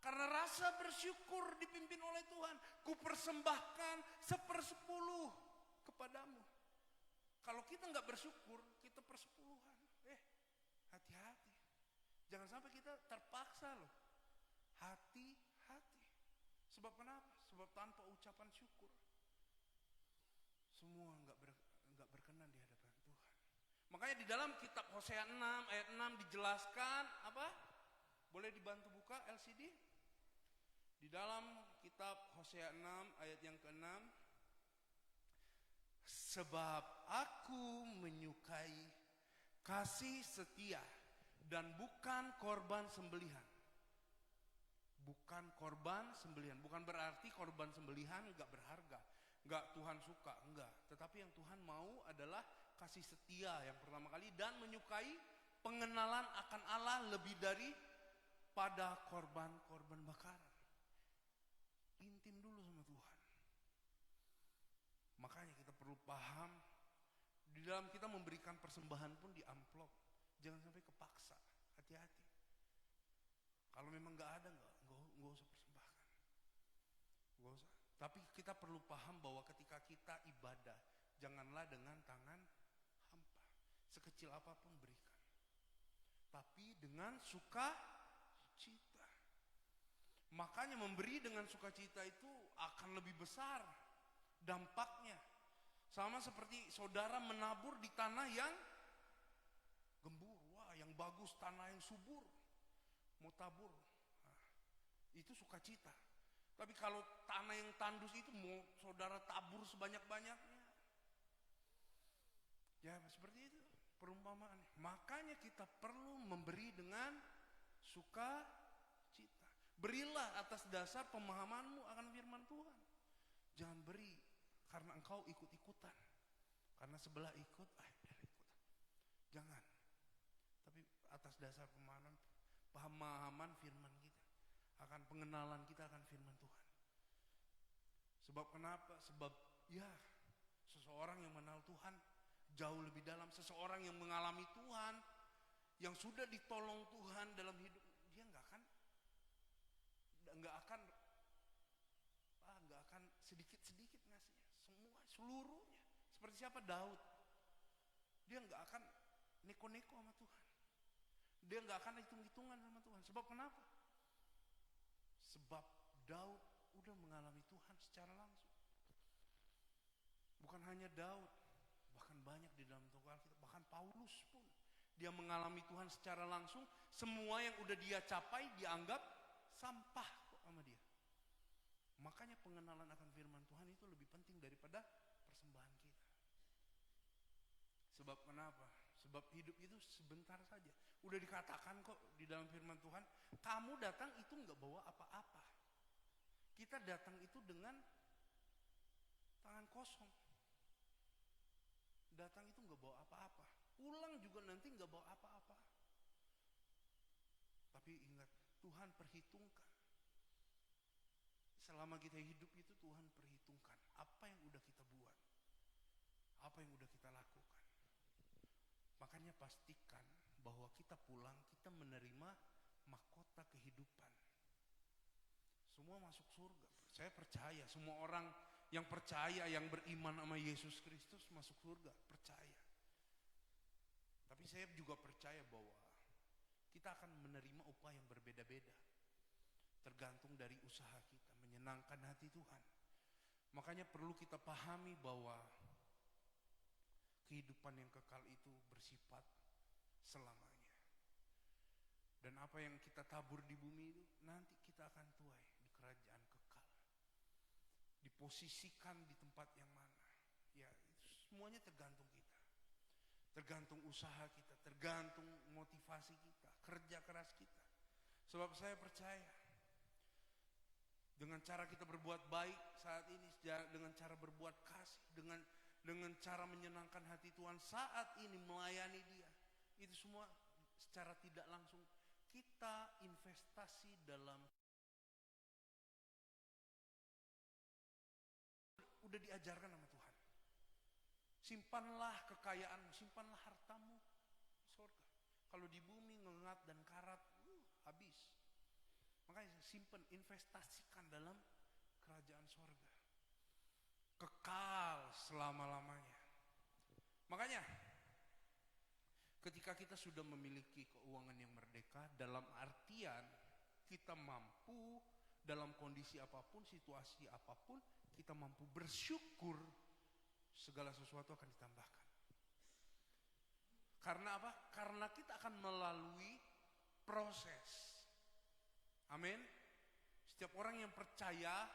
Karena rasa bersyukur dipimpin oleh Tuhan. Kupersembahkan 1/10 kepadamu. Kalau kita nggak bersyukur, kita persepuluhan. Hati-hati. Jangan sampai kita terpaksa loh. Hati-hati. Sebab kenapa? Sebab tanpa ucapan syukur, semua nggak berkenan di hadapan Tuhan. Makanya di dalam kitab Hosea 6 ayat 6 dijelaskan apa? Boleh dibantu buka LCD? Di dalam kitab Hosea 6 ayat yang ke-6. Sebab aku menyukai kasih setia dan bukan korban sembelihan. Bukan korban sembelihan. Bukan berarti korban sembelihan gak berharga. Gak Tuhan suka, enggak. Tetapi yang Tuhan mau adalah kasih setia yang pertama kali. Dan menyukai pengenalan akan Allah lebih dari pada korban-korban bakaran. Intim dulu sama Tuhan. Makanya kita perlu paham. Di dalam kita memberikan persembahan pun di amplop. Jangan sampai kepaksa. Hati-hati. Kalau memang gak ada, gak usah persembahkan. Gak usah. Tapi kita perlu paham bahwa ketika kita ibadah, janganlah dengan tangan hampa. Sekecil apapun berikan. Tapi dengan sukacita. Makanya memberi dengan sukacita itu akan lebih besar dampaknya. Sama seperti saudara menabur di tanah yang gembur. Wah, yang bagus, tanah yang subur. Mau tabur. Nah, itu sukacita. Tapi kalau tanah yang tandus itu mau saudara tabur sebanyak-banyaknya. Ya seperti itu perumpamaan. Makanya kita perlu memberi dengan sukacita. Berilah atas dasar pemahamanmu akan firman Tuhan. Jangan beri karena engkau ikut-ikutan. Karena sebelah ikut, ikutan. Jangan. Tapi atas dasar pemahaman firman kita. Akan pengenalan kita akan firman Tuhan. Sebab kenapa? Sebab ya seseorang yang mengenal Tuhan jauh lebih dalam. Seseorang yang mengalami Tuhan yang sudah ditolong Tuhan dalam hidup, dia nggak akan sedikit-sedikit ngasihnya, seluruhnya. Seperti siapa? Daud. Dia nggak akan neko-neko sama Tuhan. Dia nggak akan hitung-hitungan sama Tuhan. Sebab kenapa? Sebab Daud udah mengalami Tuhan secara langsung. Bukan hanya Daud, bahkan banyak di dalam Tuhan kita, bahkan Paulus pun dia mengalami Tuhan secara langsung. Semua yang udah dia capai dianggap sampah kok sama dia. Makanya pengenalan akan firman Tuhan itu lebih penting daripada persembahan kita. Sebab kenapa? Sebab hidup itu sebentar saja. Udah dikatakan kok di dalam firman Tuhan, kamu datang itu nggak bawa apa-apa. Kita datang itu dengan tangan kosong. Datang itu nggak bawa apa-apa. Pulang juga nanti nggak bawa apa-apa. Tapi ingat, Tuhan perhitungkan. Selama kita hidup itu Tuhan perhitungkan apa yang udah kita buat, apa yang udah kita lakukan. Makanya pastikan bahwa kita pulang, kita menerima mahkota kehidupan. Semua masuk surga. Saya percaya semua orang yang percaya, yang beriman sama Yesus Kristus masuk surga, percaya. Tapi saya juga percaya bahwa kita akan menerima upah yang berbeda-beda. Tergantung dari usaha kita menyenangkan hati Tuhan. Makanya perlu kita pahami bahwa kehidupan yang kekal itu bersifat selamanya. Dan apa yang kita tabur di bumi itu nanti kita akan tuai di kerajaan kekal. Diposisikan di tempat yang mana? Ya, semuanya tergantung kita. Tergantung usaha kita, tergantung motivasi kita, kerja keras kita. Sebab saya percaya dengan cara kita berbuat baik saat ini, dengan cara berbuat kasih, dengan cara menyenangkan hati Tuhan saat ini melayani Dia, itu semua secara tidak langsung kita investasi dalam, udah diajarkan sama Tuhan. Simpanlah kekayaanmu, simpanlah hartamu di surga. Kalau di bumi ngengat dan karat, habis. Makanya simpan, investasikan dalam kerajaan surga. Kekal selama-lamanya. Makanya ketika kita sudah memiliki keuangan yang merdeka, dalam artian kita mampu dalam kondisi apapun, situasi apapun, kita mampu bersyukur, segala sesuatu akan ditambahkan. Karena apa? Karena kita akan melalui proses. Amin. Setiap orang yang percaya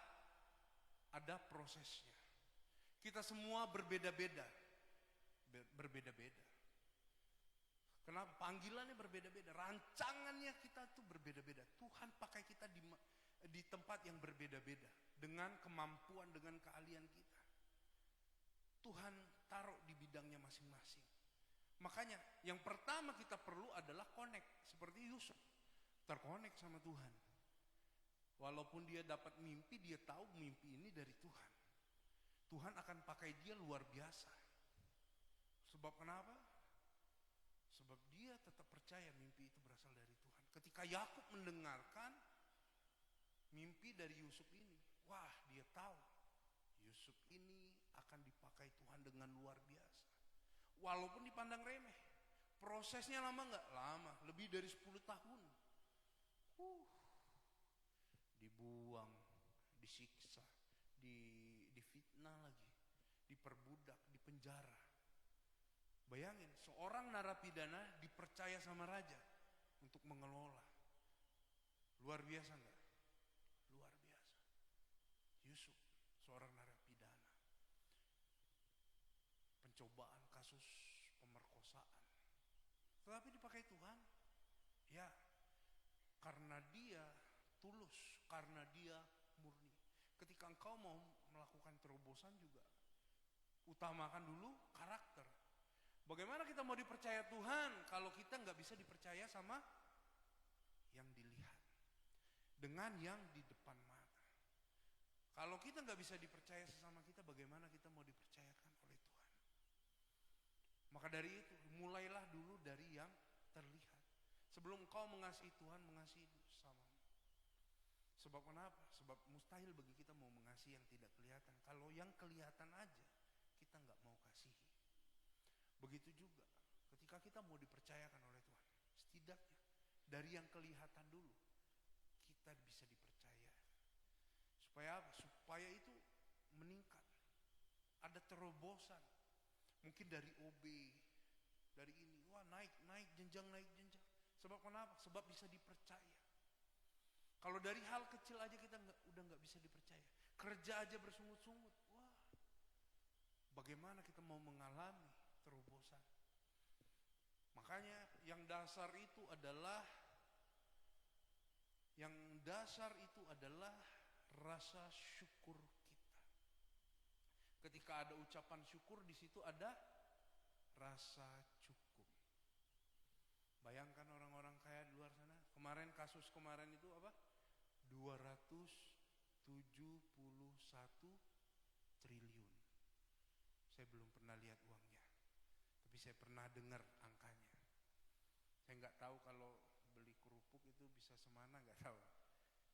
ada prosesnya. Kita semua berbeda-beda. Berbeda-beda. Kenapa? Panggilannya berbeda-beda. Rancangannya kita tuh berbeda-beda. Tuhan pakai kita di tempat yang berbeda-beda. Dengan kemampuan, dengan keahlian kita. Tuhan taruh di bidangnya masing-masing. Makanya yang pertama kita perlu adalah connect. Seperti Yusuf. Terkonek sama Tuhan. Walaupun dia dapat mimpi, dia tahu mimpi ini dari Tuhan. Tuhan akan pakai dia luar biasa. Sebab kenapa? Sebab dia tetap percaya mimpi itu berasal dari Tuhan. Ketika Yakub mendengarkan mimpi dari Yusuf ini, wah, dia tahu Yusuf ini akan dipakai Tuhan dengan luar biasa. Walaupun dipandang remeh. Prosesnya lama nggak? Lama, lebih dari 10 tahun. Dibuang, disiksa, difitnah lagi, diperbudak, dipenjara. Bayangin, seorang narapidana dipercaya sama raja untuk mengelola. Luar biasa enggak? Luar biasa. Yusuf, seorang narapidana. Pencobaan kasus pemerkosaan. Tetapi dipakai Tuhan. Ya, karena dia tulus, karena dia murni. Ketika engkau mau melakukan terobosan juga, utamakan dulu karakter. Bagaimana kita mau dipercaya Tuhan kalau kita nggak bisa dipercaya sama yang dilihat, dengan yang di depan mata. Kalau kita nggak bisa dipercaya sesama kita, bagaimana kita mau dipercayakan oleh Tuhan? Maka dari itu, mulailah dulu dari yang terlihat. Sebelum kau mengasihi Tuhan, mengasihi sesamamu. Sebab kenapa? Sebab mustahil bagi kita mau mengasihi yang tidak kelihatan. Kalau yang kelihatan aja kita nggak mau kasihi. Begitu juga ketika kita mau dipercayakan oleh Tuhan, setidaknya dari yang kelihatan dulu kita bisa dipercaya. Supaya apa? Supaya itu meningkat. Ada terobosan. Mungkin dari OB, dari ini, wah naik jenjang. Sebab kenapa? Sebab bisa dipercaya. Kalau dari hal kecil aja kita udah nggak bisa dipercaya. Kerja aja bersungut-sungut, wah, bagaimana kita mau mengalami terobosan? Makanya yang dasar itu adalah rasa syukur kita. Ketika ada ucapan syukur, di situ ada rasa cukup. Bayangkan orang-orang kaya di luar sana. Kasus kemarin itu apa? 271 triliun. Saya belum pernah lihat uangnya, tapi saya pernah dengar angkanya. Saya nggak tahu kalau beli kerupuk itu bisa semana, nggak tahu.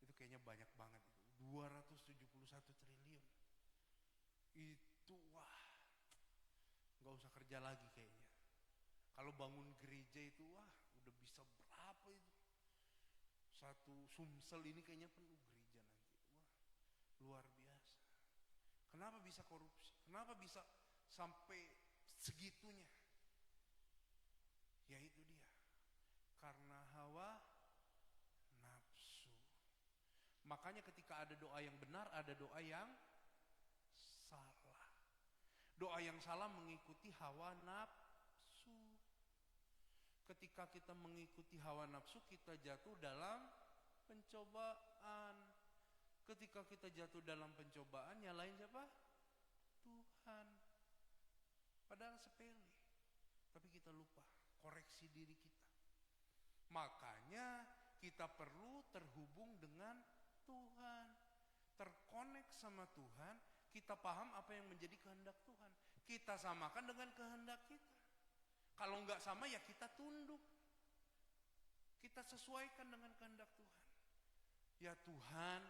Itu kayaknya banyak banget itu. 271 triliun. Itu wah, nggak usah kerja lagi kayaknya. Kalau bangun gereja itu wah, udah bisa berapa itu? Satu Sumsel ini kayaknya penuh gereja nanti. Wah, luar biasa. Kenapa bisa korupsi? Kenapa bisa sampai segitunya? Ya itu dia. Karena hawa nafsu. Makanya ketika ada doa yang benar, ada doa yang salah. Doa yang salah mengikuti hawa nafsu. Ketika kita mengikuti hawa nafsu, kita jatuh dalam pencobaan. Ketika kita jatuh dalam pencobaan, nyalain siapa? Tuhan. Padahal sepele. Tapi kita lupa koreksi diri kita. Makanya kita perlu terhubung dengan Tuhan. Terkonek sama Tuhan, kita paham apa yang menjadi kehendak Tuhan. Kita samakan dengan kehendak kita. Kalau enggak sama ya kita tunduk. Kita sesuaikan dengan kehendak Tuhan. Ya Tuhan,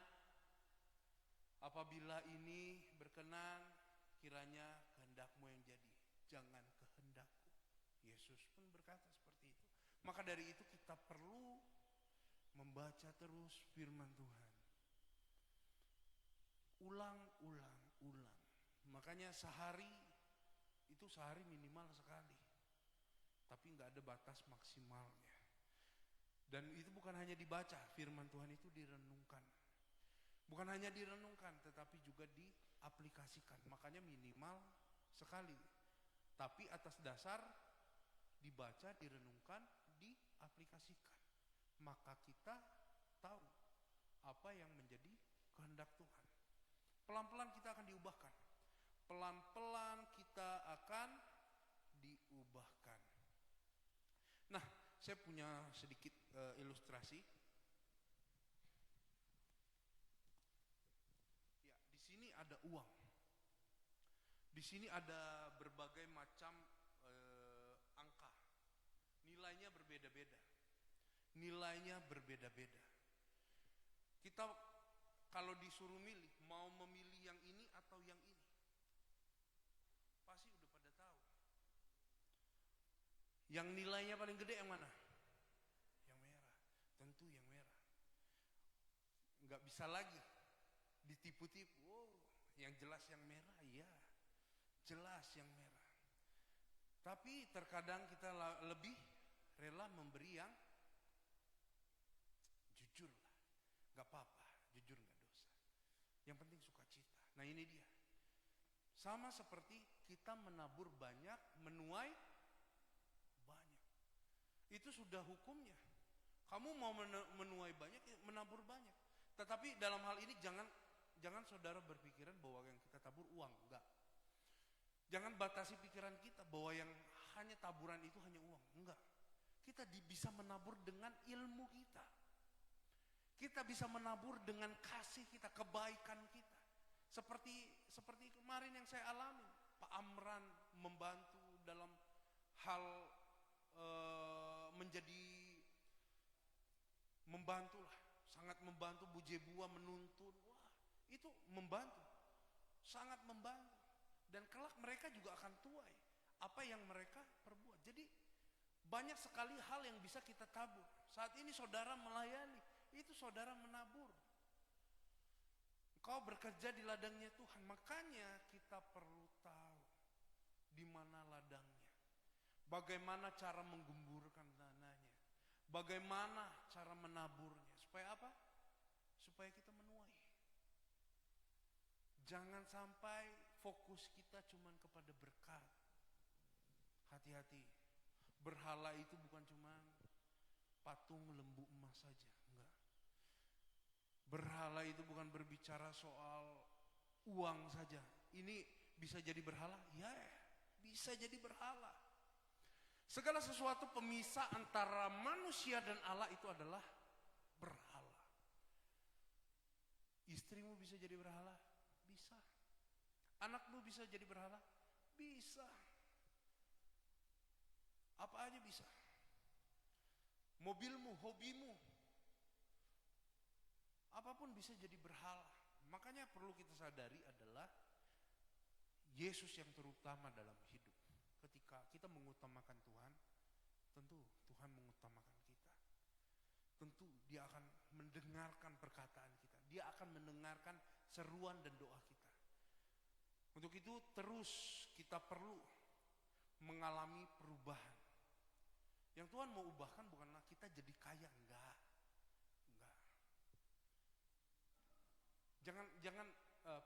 apabila ini berkenan, kiranya kehendak-Mu yang jadi, jangan kehendak-Ku. Yesus pun berkata seperti itu. Maka dari itu kita perlu membaca terus firman Tuhan. Ulang. Makanya sehari minimal sekali. Tapi nggak ada batas maksimalnya. Dan itu bukan hanya dibaca, firman Tuhan itu direnungkan. Bukan hanya direnungkan, tetapi juga diaplikasikan. Makanya minimal sekali. Tapi atas dasar dibaca, direnungkan, diaplikasikan. Maka kita tahu apa yang menjadi kehendak Tuhan. Pelan-pelan kita akan diubahkan. Pelan-pelan kita akan diubahkan. Nah, saya punya sedikit ilustrasi. Ya, di sini ada uang. Di sini ada berbagai macam angka. Nilainya berbeda-beda. Kita kalau disuruh milih, mau memilih yang ini atau yang ini, pasti udah pada tahu. Yang nilainya paling gede yang mana? Yang merah. Tentu yang merah. Nggak bisa lagi ditipu-tipu. Oh, yang jelas yang merah, ya. Jelas yang merah. Tapi terkadang kita lebih rela memberi yang jujur lah. Nggak apa-apa, jujur nggak dosa. Yang penting sukacita. Nah ini dia. Sama seperti kita menabur banyak, menuai banyak. Itu sudah hukumnya. Kamu mau menuai banyak, menabur banyak. Tetapi dalam hal ini jangan saudara berpikiran bahwa yang kita tabur uang, enggak. Jangan batasi pikiran kita bahwa yang hanya taburan itu hanya uang, enggak. Kita bisa menabur dengan ilmu kita. Kita bisa menabur dengan kasih kita, kebaikan kita. Seperti kemarin yang saya alami, Pak Amran membantu dalam hal menjadi membantulah, sangat membantu. Bu Jebua menuntun, wah itu membantu, sangat membantu. Dan kelak mereka juga akan tuai apa yang mereka perbuat. Jadi banyak sekali hal yang bisa kita tabur. Saat ini saudara melayani, itu saudara menabur. Kau bekerja di ladangnya Tuhan, makanya kita perlu tahu di mana ladangnya. Bagaimana cara menggemburkan dananya. Bagaimana cara menaburnya. Supaya apa? Supaya kita menuai. Jangan sampai fokus kita cuma kepada berkat. Hati-hati. Berhala itu bukan cuma patung lembu emas saja. Enggak. Berhala itu bukan berbicara soal uang saja. Ini bisa jadi berhala? Ya, bisa jadi berhala. Segala sesuatu pemisah antara manusia dan Allah itu adalah berhala. Istrimu bisa jadi berhala? Bisa. Anakmu bisa jadi berhala? Bisa. Apa aja bisa. Mobilmu, hobimu, apapun bisa jadi berhala. Makanya perlu kita sadari adalah Yesus yang terutama dalam hidup. Ketika kita mengutamakan Tuhan, tentu Tuhan mengutamakan kita. Tentu Dia akan mendengarkan perkataan kita. Dia akan mendengarkan seruan dan doa kita. Untuk itu terus kita perlu mengalami perubahan. Yang Tuhan mau ubahkan bukanlah kita jadi kaya, enggak. Jangan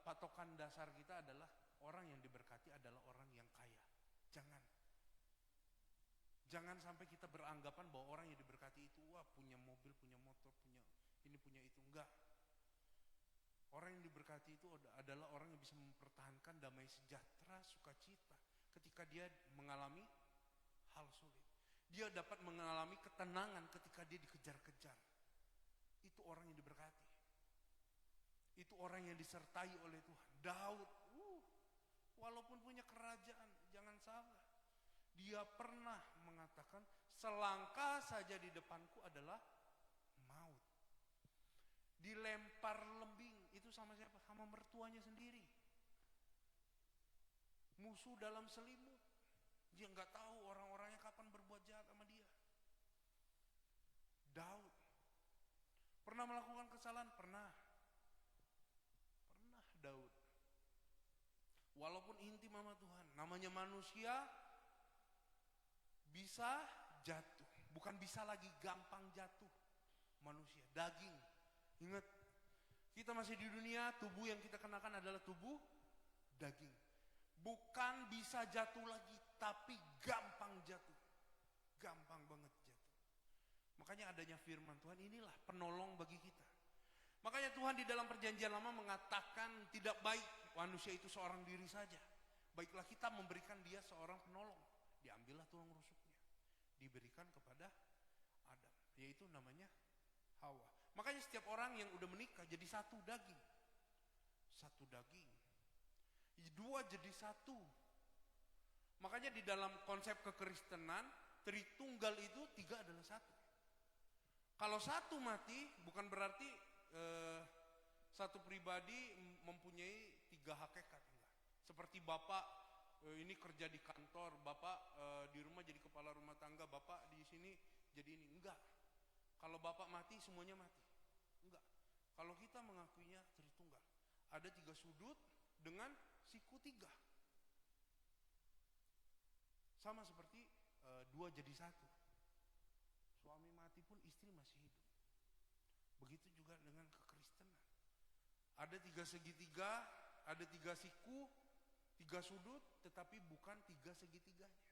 patokan dasar kita adalah orang yang diberkati adalah orang yang kaya. Jangan sampai kita beranggapan bahwa orang yang diberkati itu wah punya mobil, punya motor, punya ini, punya itu. Enggak. Orang yang diberkati itu adalah orang yang bisa mempertahankan damai sejahtera, sukacita ketika dia mengalami hal sulit. Dia dapat mengalami ketenangan ketika dia dikejar-kejar. Itu orang yang diberkati. Itu orang yang disertai oleh Tuhan. Daud, walaupun punya kerajaan, jangan salah. Dia pernah mengatakan, selangkah saja di depanku adalah maut. Dilempar lembing, itu sama siapa? Sama mertuanya sendiri. Musuh dalam selimut. Dia nggak tahu orang-orangnya kapan berbuat jahat sama dia. Daud pernah melakukan kesalahan? Pernah Daud. Walaupun intim sama Tuhan, namanya manusia bisa jatuh. Bukan bisa lagi, gampang jatuh. Manusia, daging. Ingat, kita masih di dunia, tubuh yang kita kenakan adalah tubuh daging. Bukan bisa jatuh lagi, tapi gampang jatuh. Gampang banget jatuh. Makanya adanya firman Tuhan, inilah penolong bagi kita. Makanya Tuhan di dalam perjanjian lama mengatakan tidak baik manusia itu seorang diri saja. Baiklah kita memberikan dia seorang penolong. Diambillah tulang rusuknya. Diberikan kepada Adam. Yaitu namanya Hawa. Makanya setiap orang yang udah menikah jadi satu daging. Satu daging. Dua jadi satu. Makanya di dalam konsep kekristenan, Tritunggal itu tiga adalah satu. Kalau satu mati bukan berarti satu pribadi mempunyai tiga hakikat. Enggak. Seperti bapak ini kerja di kantor, bapak di rumah jadi kepala rumah tangga, bapak di sini jadi ini. Enggak. Kalau bapak mati semuanya mati. Enggak. Kalau kita mengakuinya Tritunggal, ada tiga sudut dengan siku tiga. Sama seperti dua jadi satu. Suami mati pun istri masih hidup. Begitu juga dengan kekristenan. Ada tiga segitiga, ada tiga siku, tiga sudut, tetapi bukan tiga segitiganya.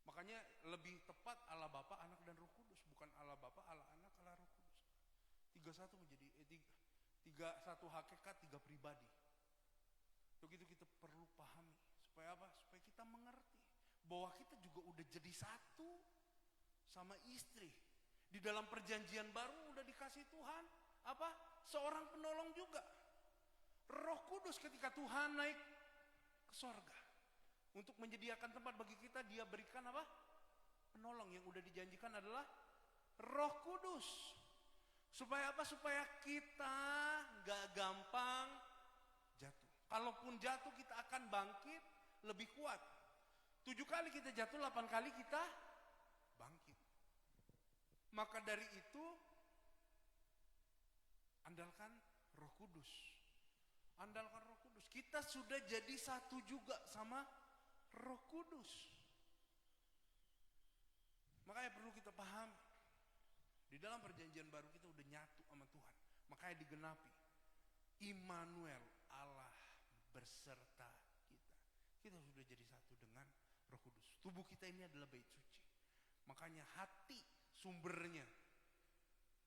Makanya lebih tepat Allah Bapa, Anak dan Roh Kudus, bukan Allah Bapa, Allah Anak, Allah Roh Kudus. Tiga satu menjadi tiga satu hakikat, tiga pribadi. Untuk itu kita perlu pahami supaya apa? Supaya kita mengerti bahwa kita juga udah jadi satu sama istri. Di dalam perjanjian baru udah dikasih Tuhan apa? Seorang penolong juga. Roh Kudus ketika Tuhan naik ke sorga untuk menyediakan tempat bagi kita, dia berikan apa? Penolong yang udah dijanjikan adalah Roh Kudus. Supaya apa? Supaya kita gak gampang jatuh. Kalaupun jatuh kita akan bangkit lebih kuat. 7 kali kita jatuh, 8 kali kita bangkit. Maka dari itu andalkan Roh Kudus. Andalkan Roh Kudus. Kita sudah jadi satu juga sama Roh Kudus. Makanya perlu kita pahami. Di dalam perjanjian baru kita udah nyatu sama Tuhan. Makanya digenapi. Immanuel, Allah berserta kita. Kita sudah jadi satu dengan Roh Kudus. Tubuh kita ini adalah bait suci. Makanya hati sumbernya.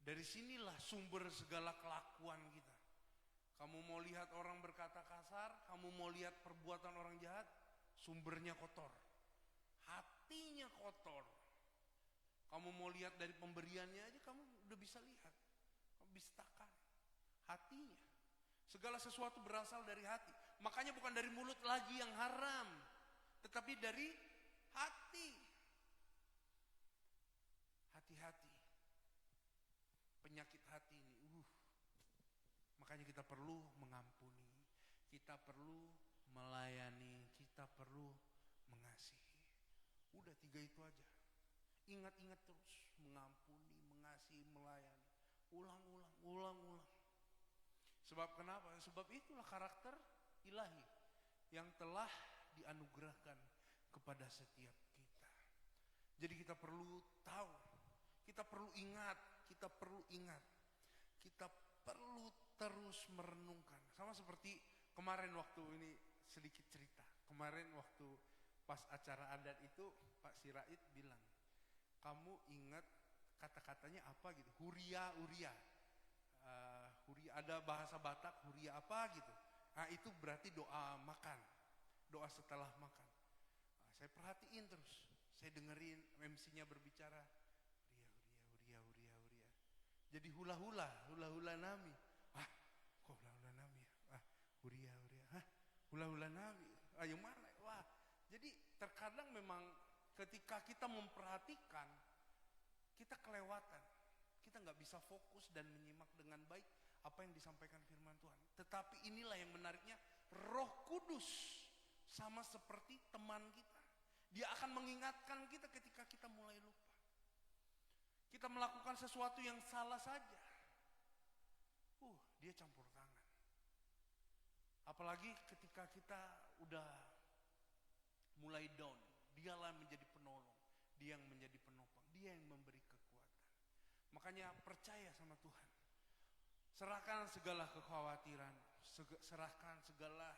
Dari sinilah sumber segala kelakuan kita. Kamu mau lihat orang berkata kasar, kamu mau lihat perbuatan orang jahat, sumbernya kotor. Hatinya kotor. Kamu mau lihat dari pemberiannya aja, kamu udah bisa lihat. Kamu bistakan. Hatinya. Segala sesuatu berasal dari hati. Makanya bukan dari mulut lagi yang haram. Tetapi dari hati. Hati-hati. Penyakit hati ini. Makanya kita perlu mengampuni. Kita perlu melayani. Kita perlu mengasihi. Udah 3 itu aja. Ingat-ingat terus, mengampuni, mengasihi, melayani. Ulang-ulang. Sebab kenapa? Sebab itulah karakter ilahi yang telah dianugerahkan kepada setiap kita. Jadi kita perlu tahu, kita perlu ingat, kita perlu terus merenungkan. Sama seperti kemarin waktu ini sedikit cerita. Kemarin waktu pas acara adat itu Pak Sirait bilang, kamu ingat kata-katanya apa gitu? Huria. Huria ada bahasa Batak, huria apa gitu. Nah itu berarti doa makan. Doa setelah makan. Nah, saya perhatiin terus. Saya dengerin MC-nya berbicara. Huria. Jadi hula-hula nami. Kok hula-hula nami ya? Huria. Hula-hula nami. Yang mana? Wah, jadi terkadang memang ketika kita memperhatikan, kita kelewatan. Kita nggak bisa fokus dan menyimak dengan baik apa yang disampaikan firman Tuhan. Tetapi inilah yang menariknya, Roh Kudus sama seperti teman kita. Dia akan mengingatkan kita ketika kita mulai lupa. Kita melakukan sesuatu yang salah saja. Dia campur tangan. Apalagi ketika kita udah mulai down. Dialah menjadi penolong, dia yang menjadi penopang, dia yang memberi kekuatan. Makanya percaya sama Tuhan. Serahkan segala kekhawatiran, serahkan segala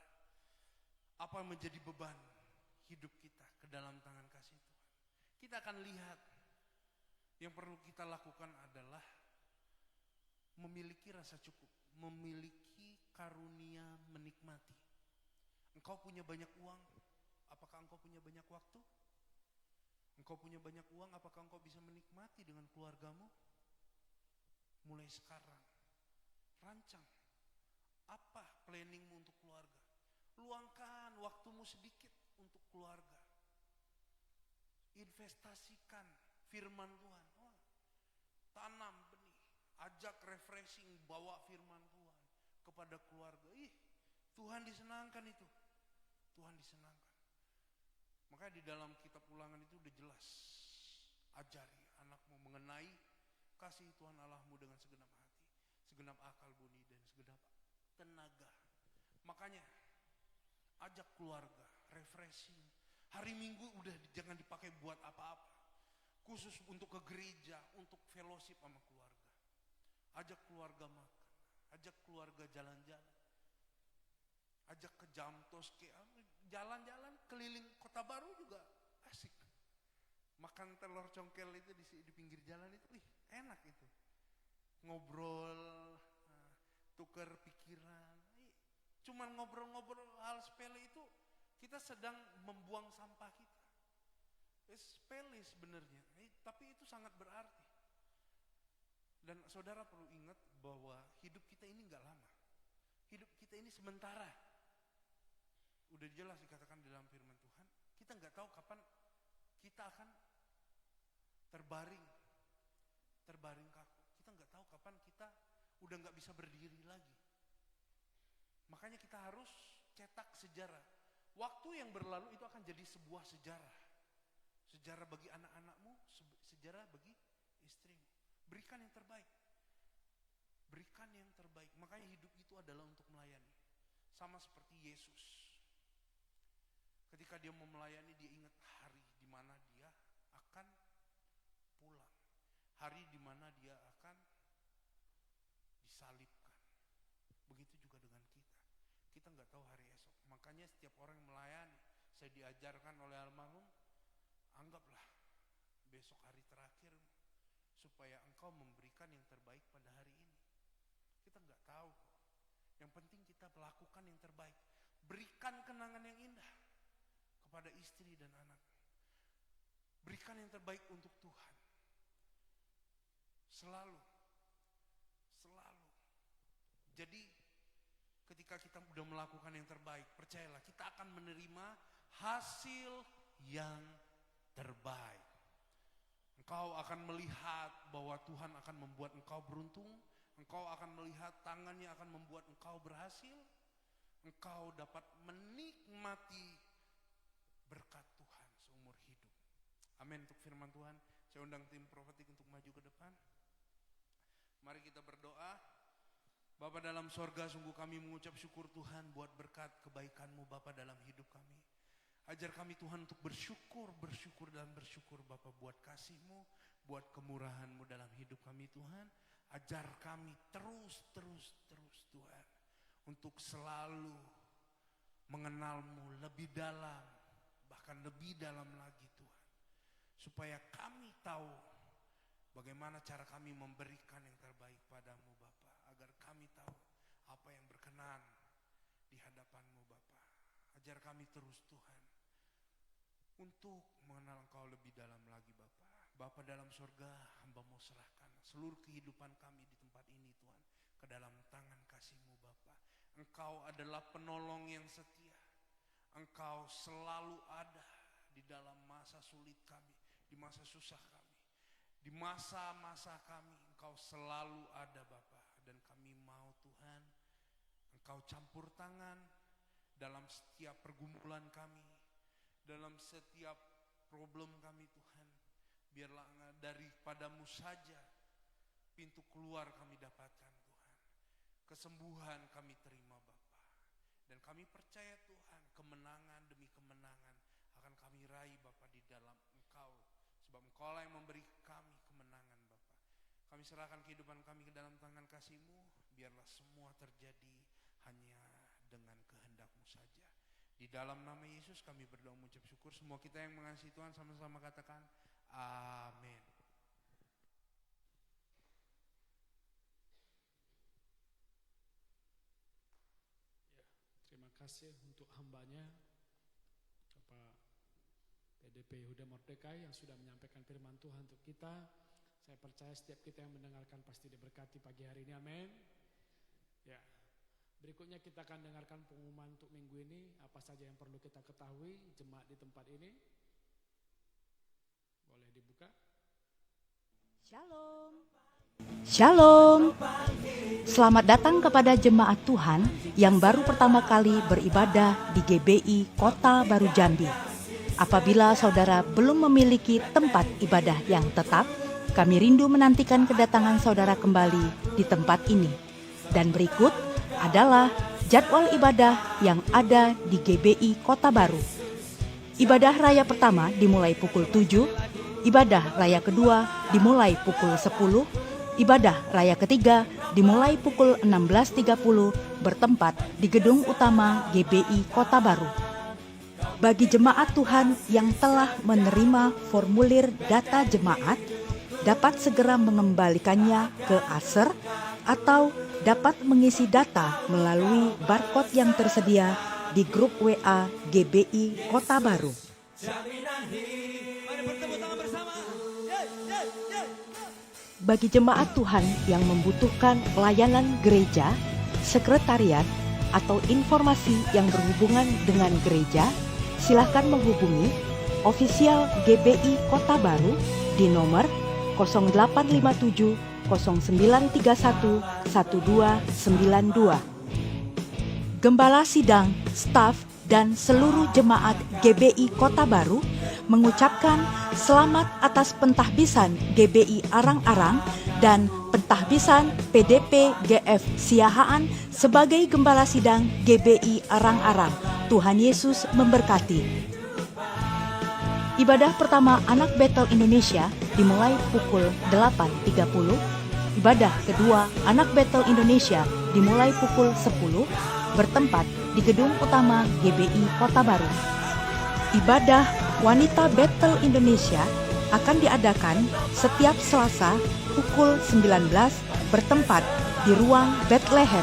apa yang menjadi beban hidup kita ke dalam tangan kasih Tuhan. Kita akan lihat yang perlu kita lakukan adalah memiliki rasa cukup, memiliki karunia menikmati. Engkau punya banyak uang, apakah engkau punya banyak waktu? Engkau punya banyak uang, apakah engkau bisa menikmati dengan keluargamu? Mulai sekarang, rancang. Apa planningmu untuk keluarga? Luangkan waktumu sedikit untuk keluarga. Investasikan firman Tuhan. Tanam benih, ajak refreshing, bawa firman Tuhan kepada keluarga. Tuhan disenangkan itu. Tuhan disenangkan. Makanya di dalam kitab Ulangan itu udah jelas. Ajari anakmu mengenai kasih Tuhan Allahmu dengan segenap hati, segenap akal budi dan segenap tenaga. Makanya ajak keluarga, refreshing. Hari Minggu udah jangan dipakai buat apa-apa. Khusus untuk ke gereja, untuk fellowship sama keluarga. Ajak keluarga makan, ajak keluarga jalan-jalan. Ajak ke Jamtos, jalan-jalan keliling Kota Baru juga asik. Makan telur congkel itu di pinggir jalan itu, enak itu. Ngobrol, tukar pikiran. Cuman ngobrol-ngobrol hal sepele itu, kita sedang membuang sampah kita. Sepele sebenarnya, tapi itu sangat berarti. Dan saudara perlu ingat bahwa hidup kita ini gak lama. Hidup kita ini sementara. Udah jelas dikatakan dalam firman Tuhan, kita nggak tahu kapan kita akan terbaring kaku. Kita nggak tahu kapan kita udah gak bisa berdiri lagi. Makanya kita harus cetak sejarah. Waktu yang berlalu itu akan jadi sebuah sejarah. Sejarah bagi anak-anakmu, sejarah bagi istrimu. Berikan yang terbaik. Berikan yang terbaik. Makanya hidup itu adalah untuk melayani. Sama seperti Yesus. Ketika dia mau melayani, dia ingat hari di mana dia akan pulang. Hari di mana dia akan disalibkan. Begitu juga dengan kita. Kita nggak tahu hari esok. Makanya setiap orang yang melayani, saya diajarkan oleh almarhum, anggaplah besok hari terakhirmu, supaya engkau memberikan yang terbaik pada hari ini. Kita nggak tahu kok. Yang penting kita melakukan yang terbaik. Berikan kenangan yang indah kepada istri dan anak. Berikan yang terbaik untuk Tuhan. Selalu. Jadi ketika kita sudah melakukan yang terbaik, percayalah kita akan menerima hasil yang terbaik. Engkau akan melihat bahwa Tuhan akan membuat engkau beruntung. Engkau akan melihat tangannya akan membuat engkau berhasil. Engkau dapat menikmati berkat Tuhan seumur hidup. Amin untuk firman Tuhan. Saya undang tim profetik untuk maju ke depan. Mari kita berdoa. Bapa dalam sorga, sungguh kami mengucap syukur Tuhan buat berkat kebaikan-Mu Bapa dalam hidup kami. Ajar kami Tuhan untuk bersyukur Bapa buat kasih-Mu, buat kemurahan-Mu dalam hidup kami Tuhan. Ajar kami terus Tuhan, untuk selalu mengenal-Mu lebih dalam, bahkan lebih dalam lagi Tuhan. Supaya kami tahu bagaimana cara kami memberikan yang terbaik padamu Bapa. Agar kami tahu apa yang berkenan di hadapan-Mu Bapa. Ajar kami terus Tuhan, untuk mengenal Engkau lebih dalam lagi Bapa. Bapa dalam surga, hamba mau serahkan seluruh kehidupan kami di tempat ini Tuhan, ke dalam tangan kasih-Mu Bapa. Engkau adalah penolong yang setia. Engkau selalu ada di dalam masa sulit kami, di masa susah kami, di masa-masa kami. Engkau selalu ada Bapa. Dan kami mau Tuhan, Engkau campur tangan dalam setiap pergumulan kami, dalam setiap problem kami Tuhan. Biarlah daripada-Mu saja pintu keluar kami dapatkan Tuhan. Kesembuhan kami terima Bapa. Dan kami percaya Tuhan, kemenangan demi kemenangan akan kami raih Bapa di dalam Engkau. Sebab Engkau lah yang memberi kami kemenangan Bapa. Kami serahkan kehidupan kami ke dalam tangan kasih-Mu. Biarlah semua terjadi hanya dengan kehendak-Mu saja. Di dalam nama Yesus kami berdoa mengucap syukur. Semua kita yang mengasihi Tuhan sama-sama katakan amin. Ya, terima kasih untuk hambanya Bapak PDP Yehuda Mordekai yang sudah menyampaikan firman Tuhan untuk kita. Saya percaya setiap kita yang mendengarkan pasti diberkati pagi hari ini, amin. Ya, berikutnya kita akan dengarkan pengumuman untuk minggu ini. Apa saja yang perlu kita ketahui jemaat di tempat ini. Boleh dibuka. Shalom. Selamat datang kepada jemaat Tuhan yang baru pertama kali beribadah di GBI Kota Baru Jambi. Apabila saudara belum memiliki tempat ibadah yang tetap, kami rindu menantikan kedatangan saudara kembali di tempat ini. Dan berikut adalah jadwal ibadah yang ada di GBI Kota Baru. Ibadah raya pertama dimulai pukul 7, ibadah raya kedua dimulai pukul 10, ibadah raya ketiga dimulai pukul 16.30 bertempat di gedung utama GBI Kota Baru. Bagi jemaat Tuhan yang telah menerima formulir data jemaat, dapat segera mengembalikannya ke Aser atau dapat mengisi data melalui barcode yang tersedia di grup WA GBI Kota Baru. Bagi jemaat Tuhan yang membutuhkan pelayanan gereja, sekretariat, atau informasi yang berhubungan dengan gereja, silakan menghubungi ofisial GBI Kota Baru di nomor 0857 0931 1292. Gembala Sidang, staf, dan seluruh jemaat GBI Kota Baru mengucapkan selamat atas pentahbisan GBI Arang-Arang dan pentahbisan PDP GF Siahaan sebagai Gembala Sidang GBI Arang-Arang. Tuhan Yesus memberkati. Ibadah pertama Anak Betel Indonesia dimulai pukul 8.30. Ibadah kedua Anak Betel Indonesia dimulai pukul 10 bertempat di gedung utama GBI Kota Baru. Ibadah Wanita Betel Indonesia akan diadakan setiap Selasa pukul 19 bertempat di ruang Bethlehem.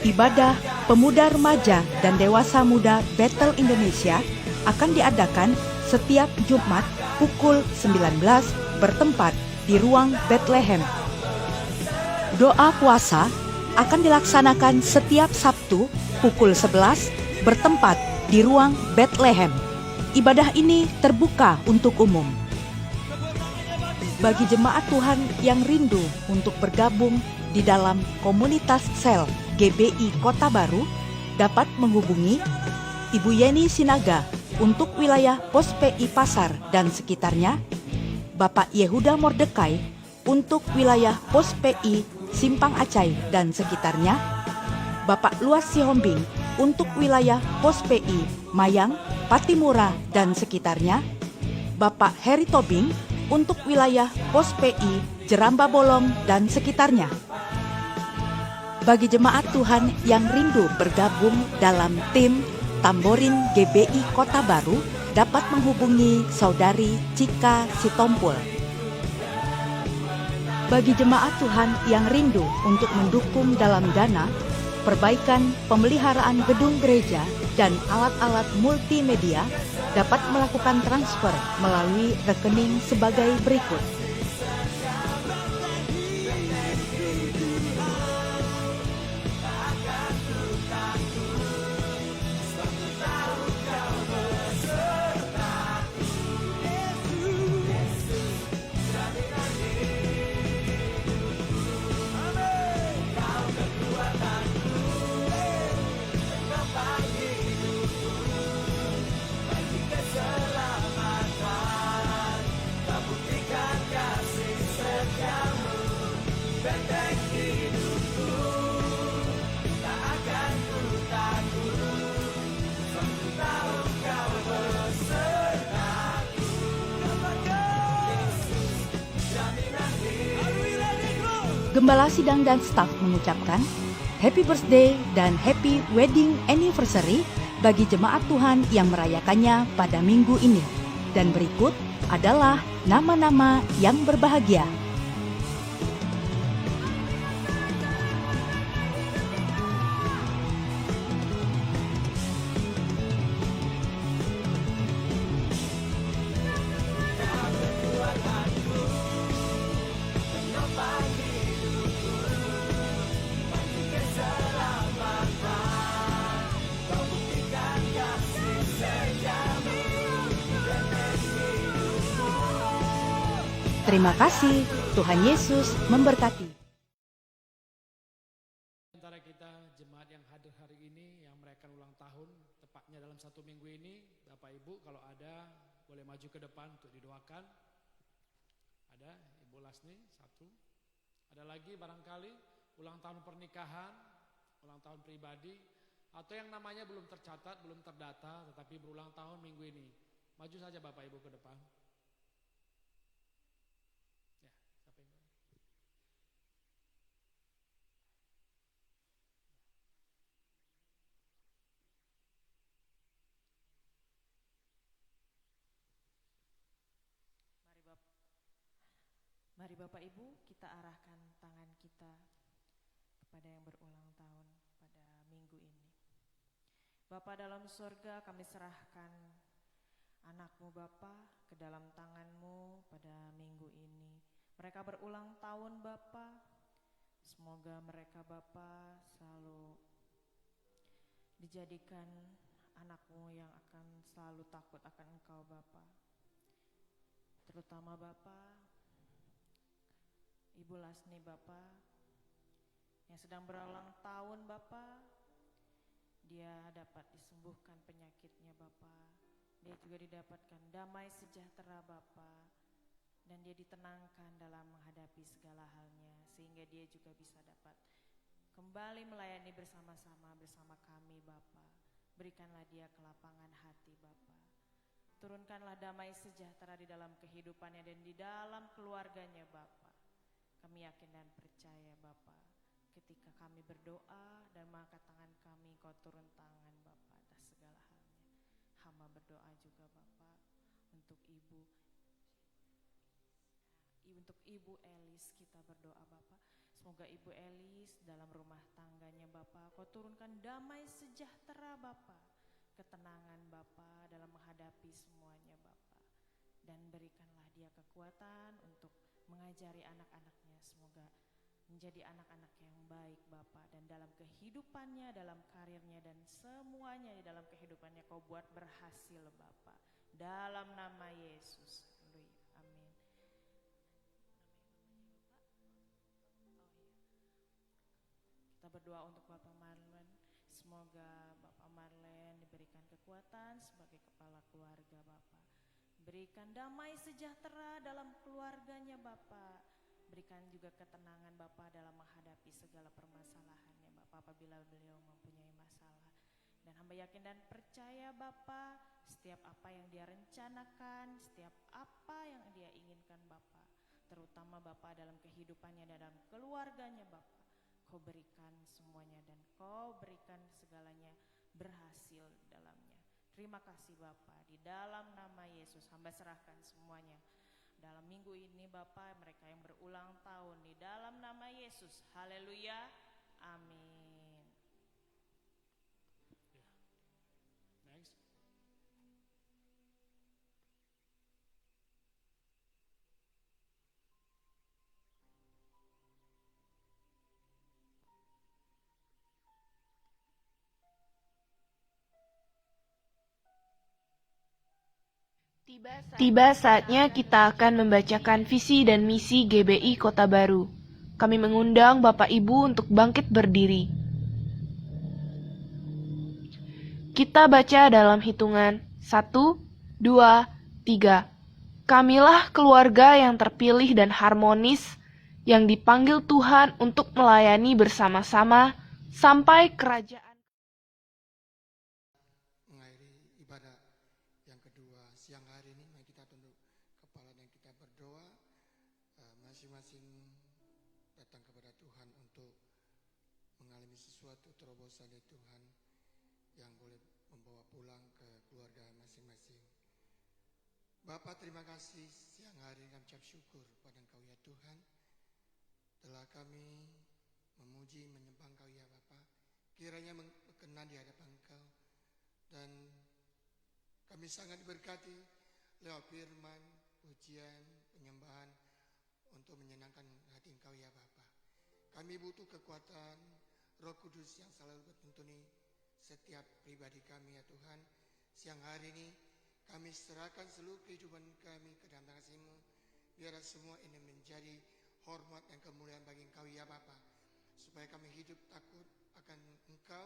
Ibadah Pemuda Remaja dan Dewasa Muda Betel Indonesia akan diadakan setiap Jumat pukul 19 bertempat di ruang Bethlehem. Doa puasa akan dilaksanakan setiap Sabtu pukul 11 bertempat di ruang Bethlehem. Ibadah ini terbuka untuk umum. Bagi jemaat Tuhan yang rindu untuk bergabung di dalam komunitas sel GBI Kota Baru dapat menghubungi Ibu Yeni Sinaga untuk wilayah Pos PI Pasar dan sekitarnya, Bapak Yehuda Mordekai untuk wilayah Pos PI Simpang Acai dan sekitarnya, Bapak Luas Sihombing untuk wilayah Pos PI Mayang, Patimura dan sekitarnya, Bapak Heri Tobing untuk wilayah Pos PI Jeramba Bolong dan sekitarnya. Bagi jemaat Tuhan yang rindu bergabung dalam tim Tamborin GBI Kota Baru dapat menghubungi Saudari Cika Sitompul. Bagi jemaat Tuhan yang rindu untuk mendukung dalam dana, perbaikan pemeliharaan gedung gereja dan alat-alat multimedia dapat melakukan transfer melalui rekening sebagai berikut. Gembala Sidang dan staf mengucapkan Happy Birthday dan Happy Wedding Anniversary bagi jemaat Tuhan yang merayakannya pada minggu ini. Dan berikut adalah nama-nama yang berbahagia. Terima kasih, Tuhan Yesus memberkati. Antara kita jemaat yang hadir hari ini yang merayakan ulang tahun tepatnya dalam 1 minggu ini, Bapak Ibu kalau ada boleh maju ke depan untuk didoakan. Ada Ibu Lasni satu. Ada lagi barangkali ulang tahun pernikahan, ulang tahun pribadi, atau yang namanya belum tercatat, belum terdata tetapi berulang tahun minggu ini. Maju saja Bapak Ibu ke depan. Mari Bapak Ibu kita arahkan tangan kita kepada yang berulang tahun pada minggu ini. Bapa dalam surga, kami serahkan anak-Mu Bapa ke dalam tangan-Mu pada minggu ini. Mereka berulang tahun Bapa, semoga mereka Bapa selalu dijadikan anak-Mu yang akan selalu takut akan Engkau Bapa. Terutama Bapa Ibu Lasni Bapak, yang sedang berulang tahun Bapak, dia dapat disembuhkan penyakitnya Bapak. Dia juga didapatkan damai sejahtera Bapak, dan dia ditenangkan dalam menghadapi segala halnya, sehingga dia juga bisa dapat kembali melayani bersama-sama bersama kami Bapak. Berikanlah dia kelapangan hati Bapak. Turunkanlah damai sejahtera di dalam kehidupannya dan di dalam keluarganya Bapak. Kami yakin dan percaya Bapak, ketika kami berdoa dan mengangkat tangan kami, Engkau turun tangan Bapak atas segala halnya. Hamba berdoa juga Bapak untuk Ibu Elis, kita berdoa Bapak. Semoga Ibu Elis dalam rumah tangganya Bapak, Kau turunkan damai sejahtera Bapak, ketenangan Bapak dalam menghadapi semuanya Bapak. Dan berikanlah dia kekuatan untuk mengajari anak-anaknya, semoga menjadi anak-anak yang baik Bapak. Dan dalam kehidupannya, dalam karirnya, dan semuanya di dalam kehidupannya Kau buat berhasil Bapak. Dalam nama Yesus. Haleluya. Amin. Kita berdoa untuk Bapak Marlen. Semoga Bapak Marlen diberikan kekuatan sebagai kepala keluarga Bapak. Berikan damai sejahtera dalam keluarganya Bapak. Berikan juga ketenangan Bapak dalam menghadapi segala permasalahannya Bapak apabila beliau mempunyai masalah. Dan hamba yakin dan percaya Bapak, setiap apa yang dia rencanakan, setiap apa yang dia inginkan Bapak, terutama Bapak dalam kehidupannya dan dalam keluarganya Bapak, Kau berikan semuanya dan Kau berikan segalanya berhasil dalamnya. Terima kasih Bapak, di dalam nama Yesus hamba serahkan semuanya. Dalam minggu ini Bapak, mereka yang berulang tahun, di dalam nama Yesus, haleluya, amin. Next. Tiba saatnya kita akan membacakan visi dan misi GBI Kota Baru. Kami mengundang Bapak Ibu untuk bangkit berdiri. Kita baca dalam hitungan 1, 2, 3. Kamilah keluarga yang terpilih dan harmonis, yang dipanggil Tuhan untuk melayani bersama-sama sampai kerajaan. Mengakhiri ibadah yang kedua siang hari ini, mari kita tunduk kepala dan kita berdoa. Masing-masing datang kepada Tuhan untuk mengalami sesuatu terobosan dari Tuhan yang boleh membawa pulang ke keluarga masing-masing. Bapa, terima kasih siang hari ini kami ucap syukur pada Engkau ya Tuhan. Telah kami memuji menyembah Engkau ya Bapa. Kiranya berkenan di hadapan Engkau. Dan kami sangat diberkati lewat firman, pujian, penyembahan untuk menyenangkan hati Engkau ya Bapa. Kami butuh kekuatan Roh Kudus yang selalu bertuntuni setiap pribadi kami ya Tuhan. Siang hari ini kami serahkan seluruh kehidupan kami ke dalam kasih-Mu. Biarlah semua ini menjadi hormat dan kemuliaan bagi Engkau ya Bapa. Supaya kami hidup takut akan Engkau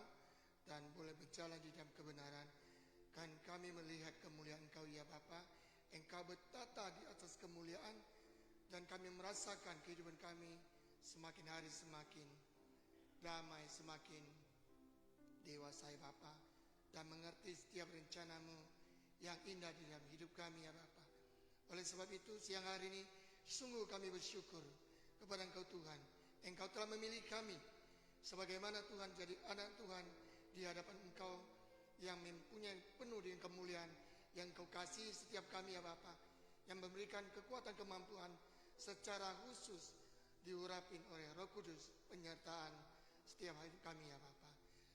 dan boleh berjalan di dalam kebenaran. Kan kami melihat kemuliaan Engkau ya Bapa. Engkau bertata di atas kemuliaan dan kami merasakan kehidupan kami semakin hari semakin damai, semakin dewasa ya Bapa, dan mengerti setiap rencana-Mu yang indah di dalam hidup kami ya Bapa. Oleh sebab itu siang hari ini sungguh kami bersyukur kepada Engkau Tuhan. Engkau telah memilih kami sebagaimana Tuhan jadi anak Tuhan di hadapan Engkau yang mempunyai penuh dengan kemuliaan yang Engkau kasih setiap kami ya Bapa, yang memberikan kekuatan kemampuan secara khusus diurapin oleh Roh Kudus penyertaan setiap hari kami ya Bapa.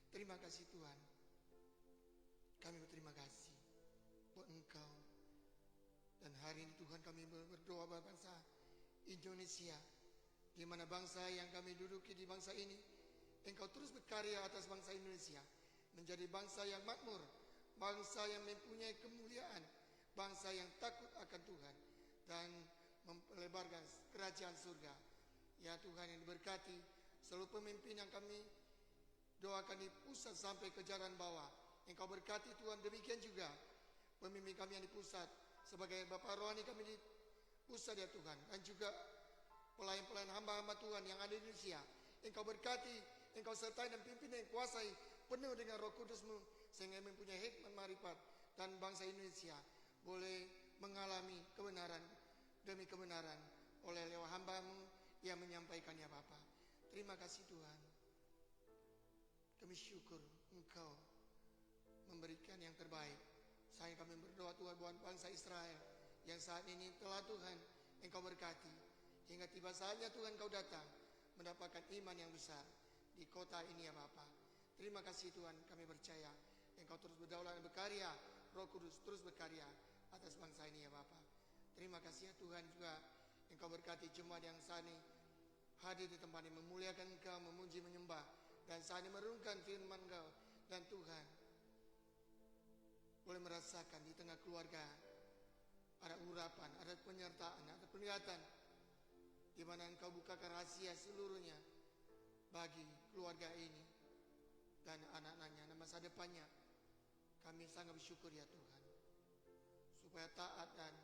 Terima kasih Tuhan. Kami berterima kasih buat Engkau. Dan hari ini Tuhan kami berdoa buat bangsa Indonesia, di mana bangsa yang kami duduki di bangsa ini, Engkau terus berkarya atas bangsa Indonesia menjadi bangsa yang makmur, bangsa yang mempunyai kemuliaan, bangsa yang takut akan Tuhan dan melebarkan kerajaan surga Ya Tuhan yang diberkati, seluruh pemimpin yang kami doakan di pusat sampai ke jalan bawah, Engkau berkati Tuhan. Demikian juga pemimpin kami yang di pusat, sebagai Bapak rohani kami di pusat ya Tuhan, dan juga pelayan-pelayan hamba-hamba Tuhan yang ada di Indonesia. Engkau berkati, Engkau sertai dan pimpin dan kuasai penuh dengan Roh Kudus-Mu, sehingga mempunyai hikmat marifat dan bangsa Indonesia boleh mengalami kebenaran demi kebenaran oleh lewat hamba-Mu yang menyampaikannya Bapa. Terima kasih Tuhan. Kami syukur Engkau memberikan yang terbaik. Saya kami berdoa Tuhan buat bangsa Israel yang saat ini telah Tuhan Engkau berkati, hingga tiba saatnya Tuhan Engkau datang mendapatkan iman yang besar di kota ini ya Bapa. Terima kasih Tuhan, kami percaya Engkau terus berdaulat dan berkarya, Roh Kudus terus berkarya atas bangsa ini ya Bapa. Terima kasih ya Tuhan, juga Engkau berkati jemaat yang saat ini hadir di tempat ini, memuliakan Engkau, memuji, menyembah, dan saat ini merenungkan firman Engkau. Dan Tuhan boleh merasakan di tengah keluarga ada urapan, ada penyertaan, ada penglihatan, di mana Engkau bukakan rahasia seluruhnya bagi keluarga ini dan anak-anaknya dan masa depannya. Kami sangat bersyukur ya Tuhan, supaya taat dan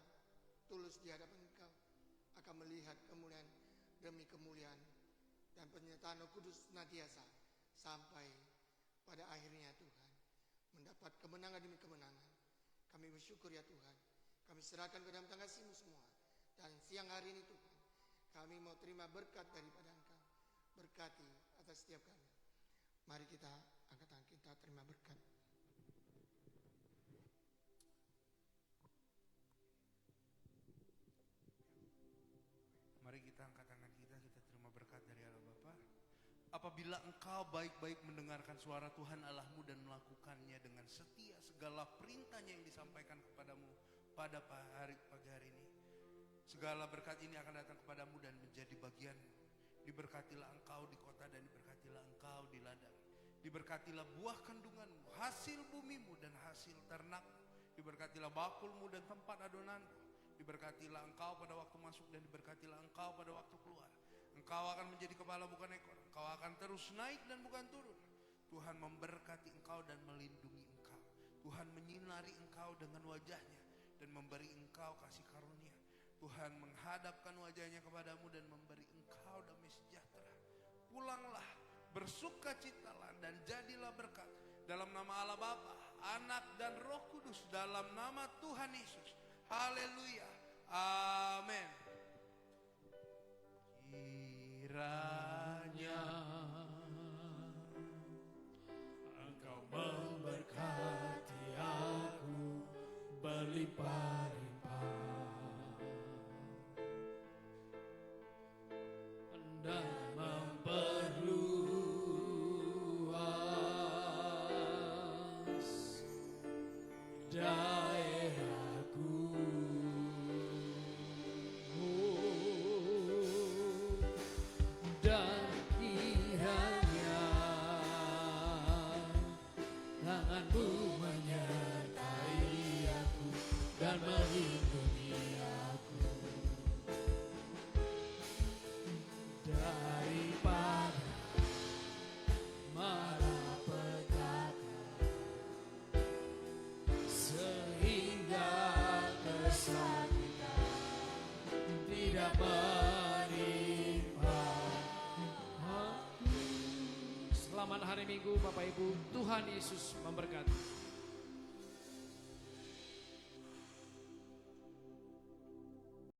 tulus di hadapan Engkau akan melihat kemuliaan demi kemuliaan dan penyertaan Roh Kudus senantiasa sampai pada akhirnya Tuhan mendapat kemenangan demi kemenangan. Kami bersyukur ya Tuhan, kami serahkan ke dalam tangan kasih-Mu semua. Dan siang hari ini Tuhan, kami mau terima berkat daripada Engkau. Berkati atas setiap kami. Mari kita angkat tangan kita terima berkat. Mari kita angkat tangan kita terima berkat dari Allah Bapa. Apabila engkau baik-baik mendengarkan suara Tuhan Allahmu dan melakukannya dengan setia segala perintahnya yang disampaikan kepadamu pada pagi hari ini, segala berkat ini akan datang kepadamu dan menjadi bagianmu. Diberkatilah engkau di kota dan diberkatilah engkau di ladang. Diberkatilah buah kandunganmu, hasil bumimu dan hasil ternakmu. Diberkatilah bakulmu dan tempat adonanmu. Diberkatilah engkau pada waktu masuk dan diberkatilah engkau pada waktu keluar. Engkau akan menjadi kepala bukan ekor. Engkau akan terus naik dan bukan turun. Tuhan memberkati engkau dan melindungi engkau. Tuhan menyinari engkau dengan wajahnya dan memberi engkau kasih karunia. Tuhan menghadapkan wajahnya kepadamu dan memberi engkau damai sejahtera. Pulanglah, bersukacitalah dan jadilah berkat. Dalam nama Allah Bapa, Anak dan Roh Kudus, dalam nama Tuhan Yesus. Haleluya. Amin. Kiranya Engkau memberkati aku berlimpah-limpah dan memperluas daerahku. Dan kiranya tangan-Mu menyertai aku dan melindungi aku daripada malapetaka, sehingga kesakitan tidak menimpa aku. Selamat hari Minggu Bapak Ibu, Tuhan Yesus memberkati.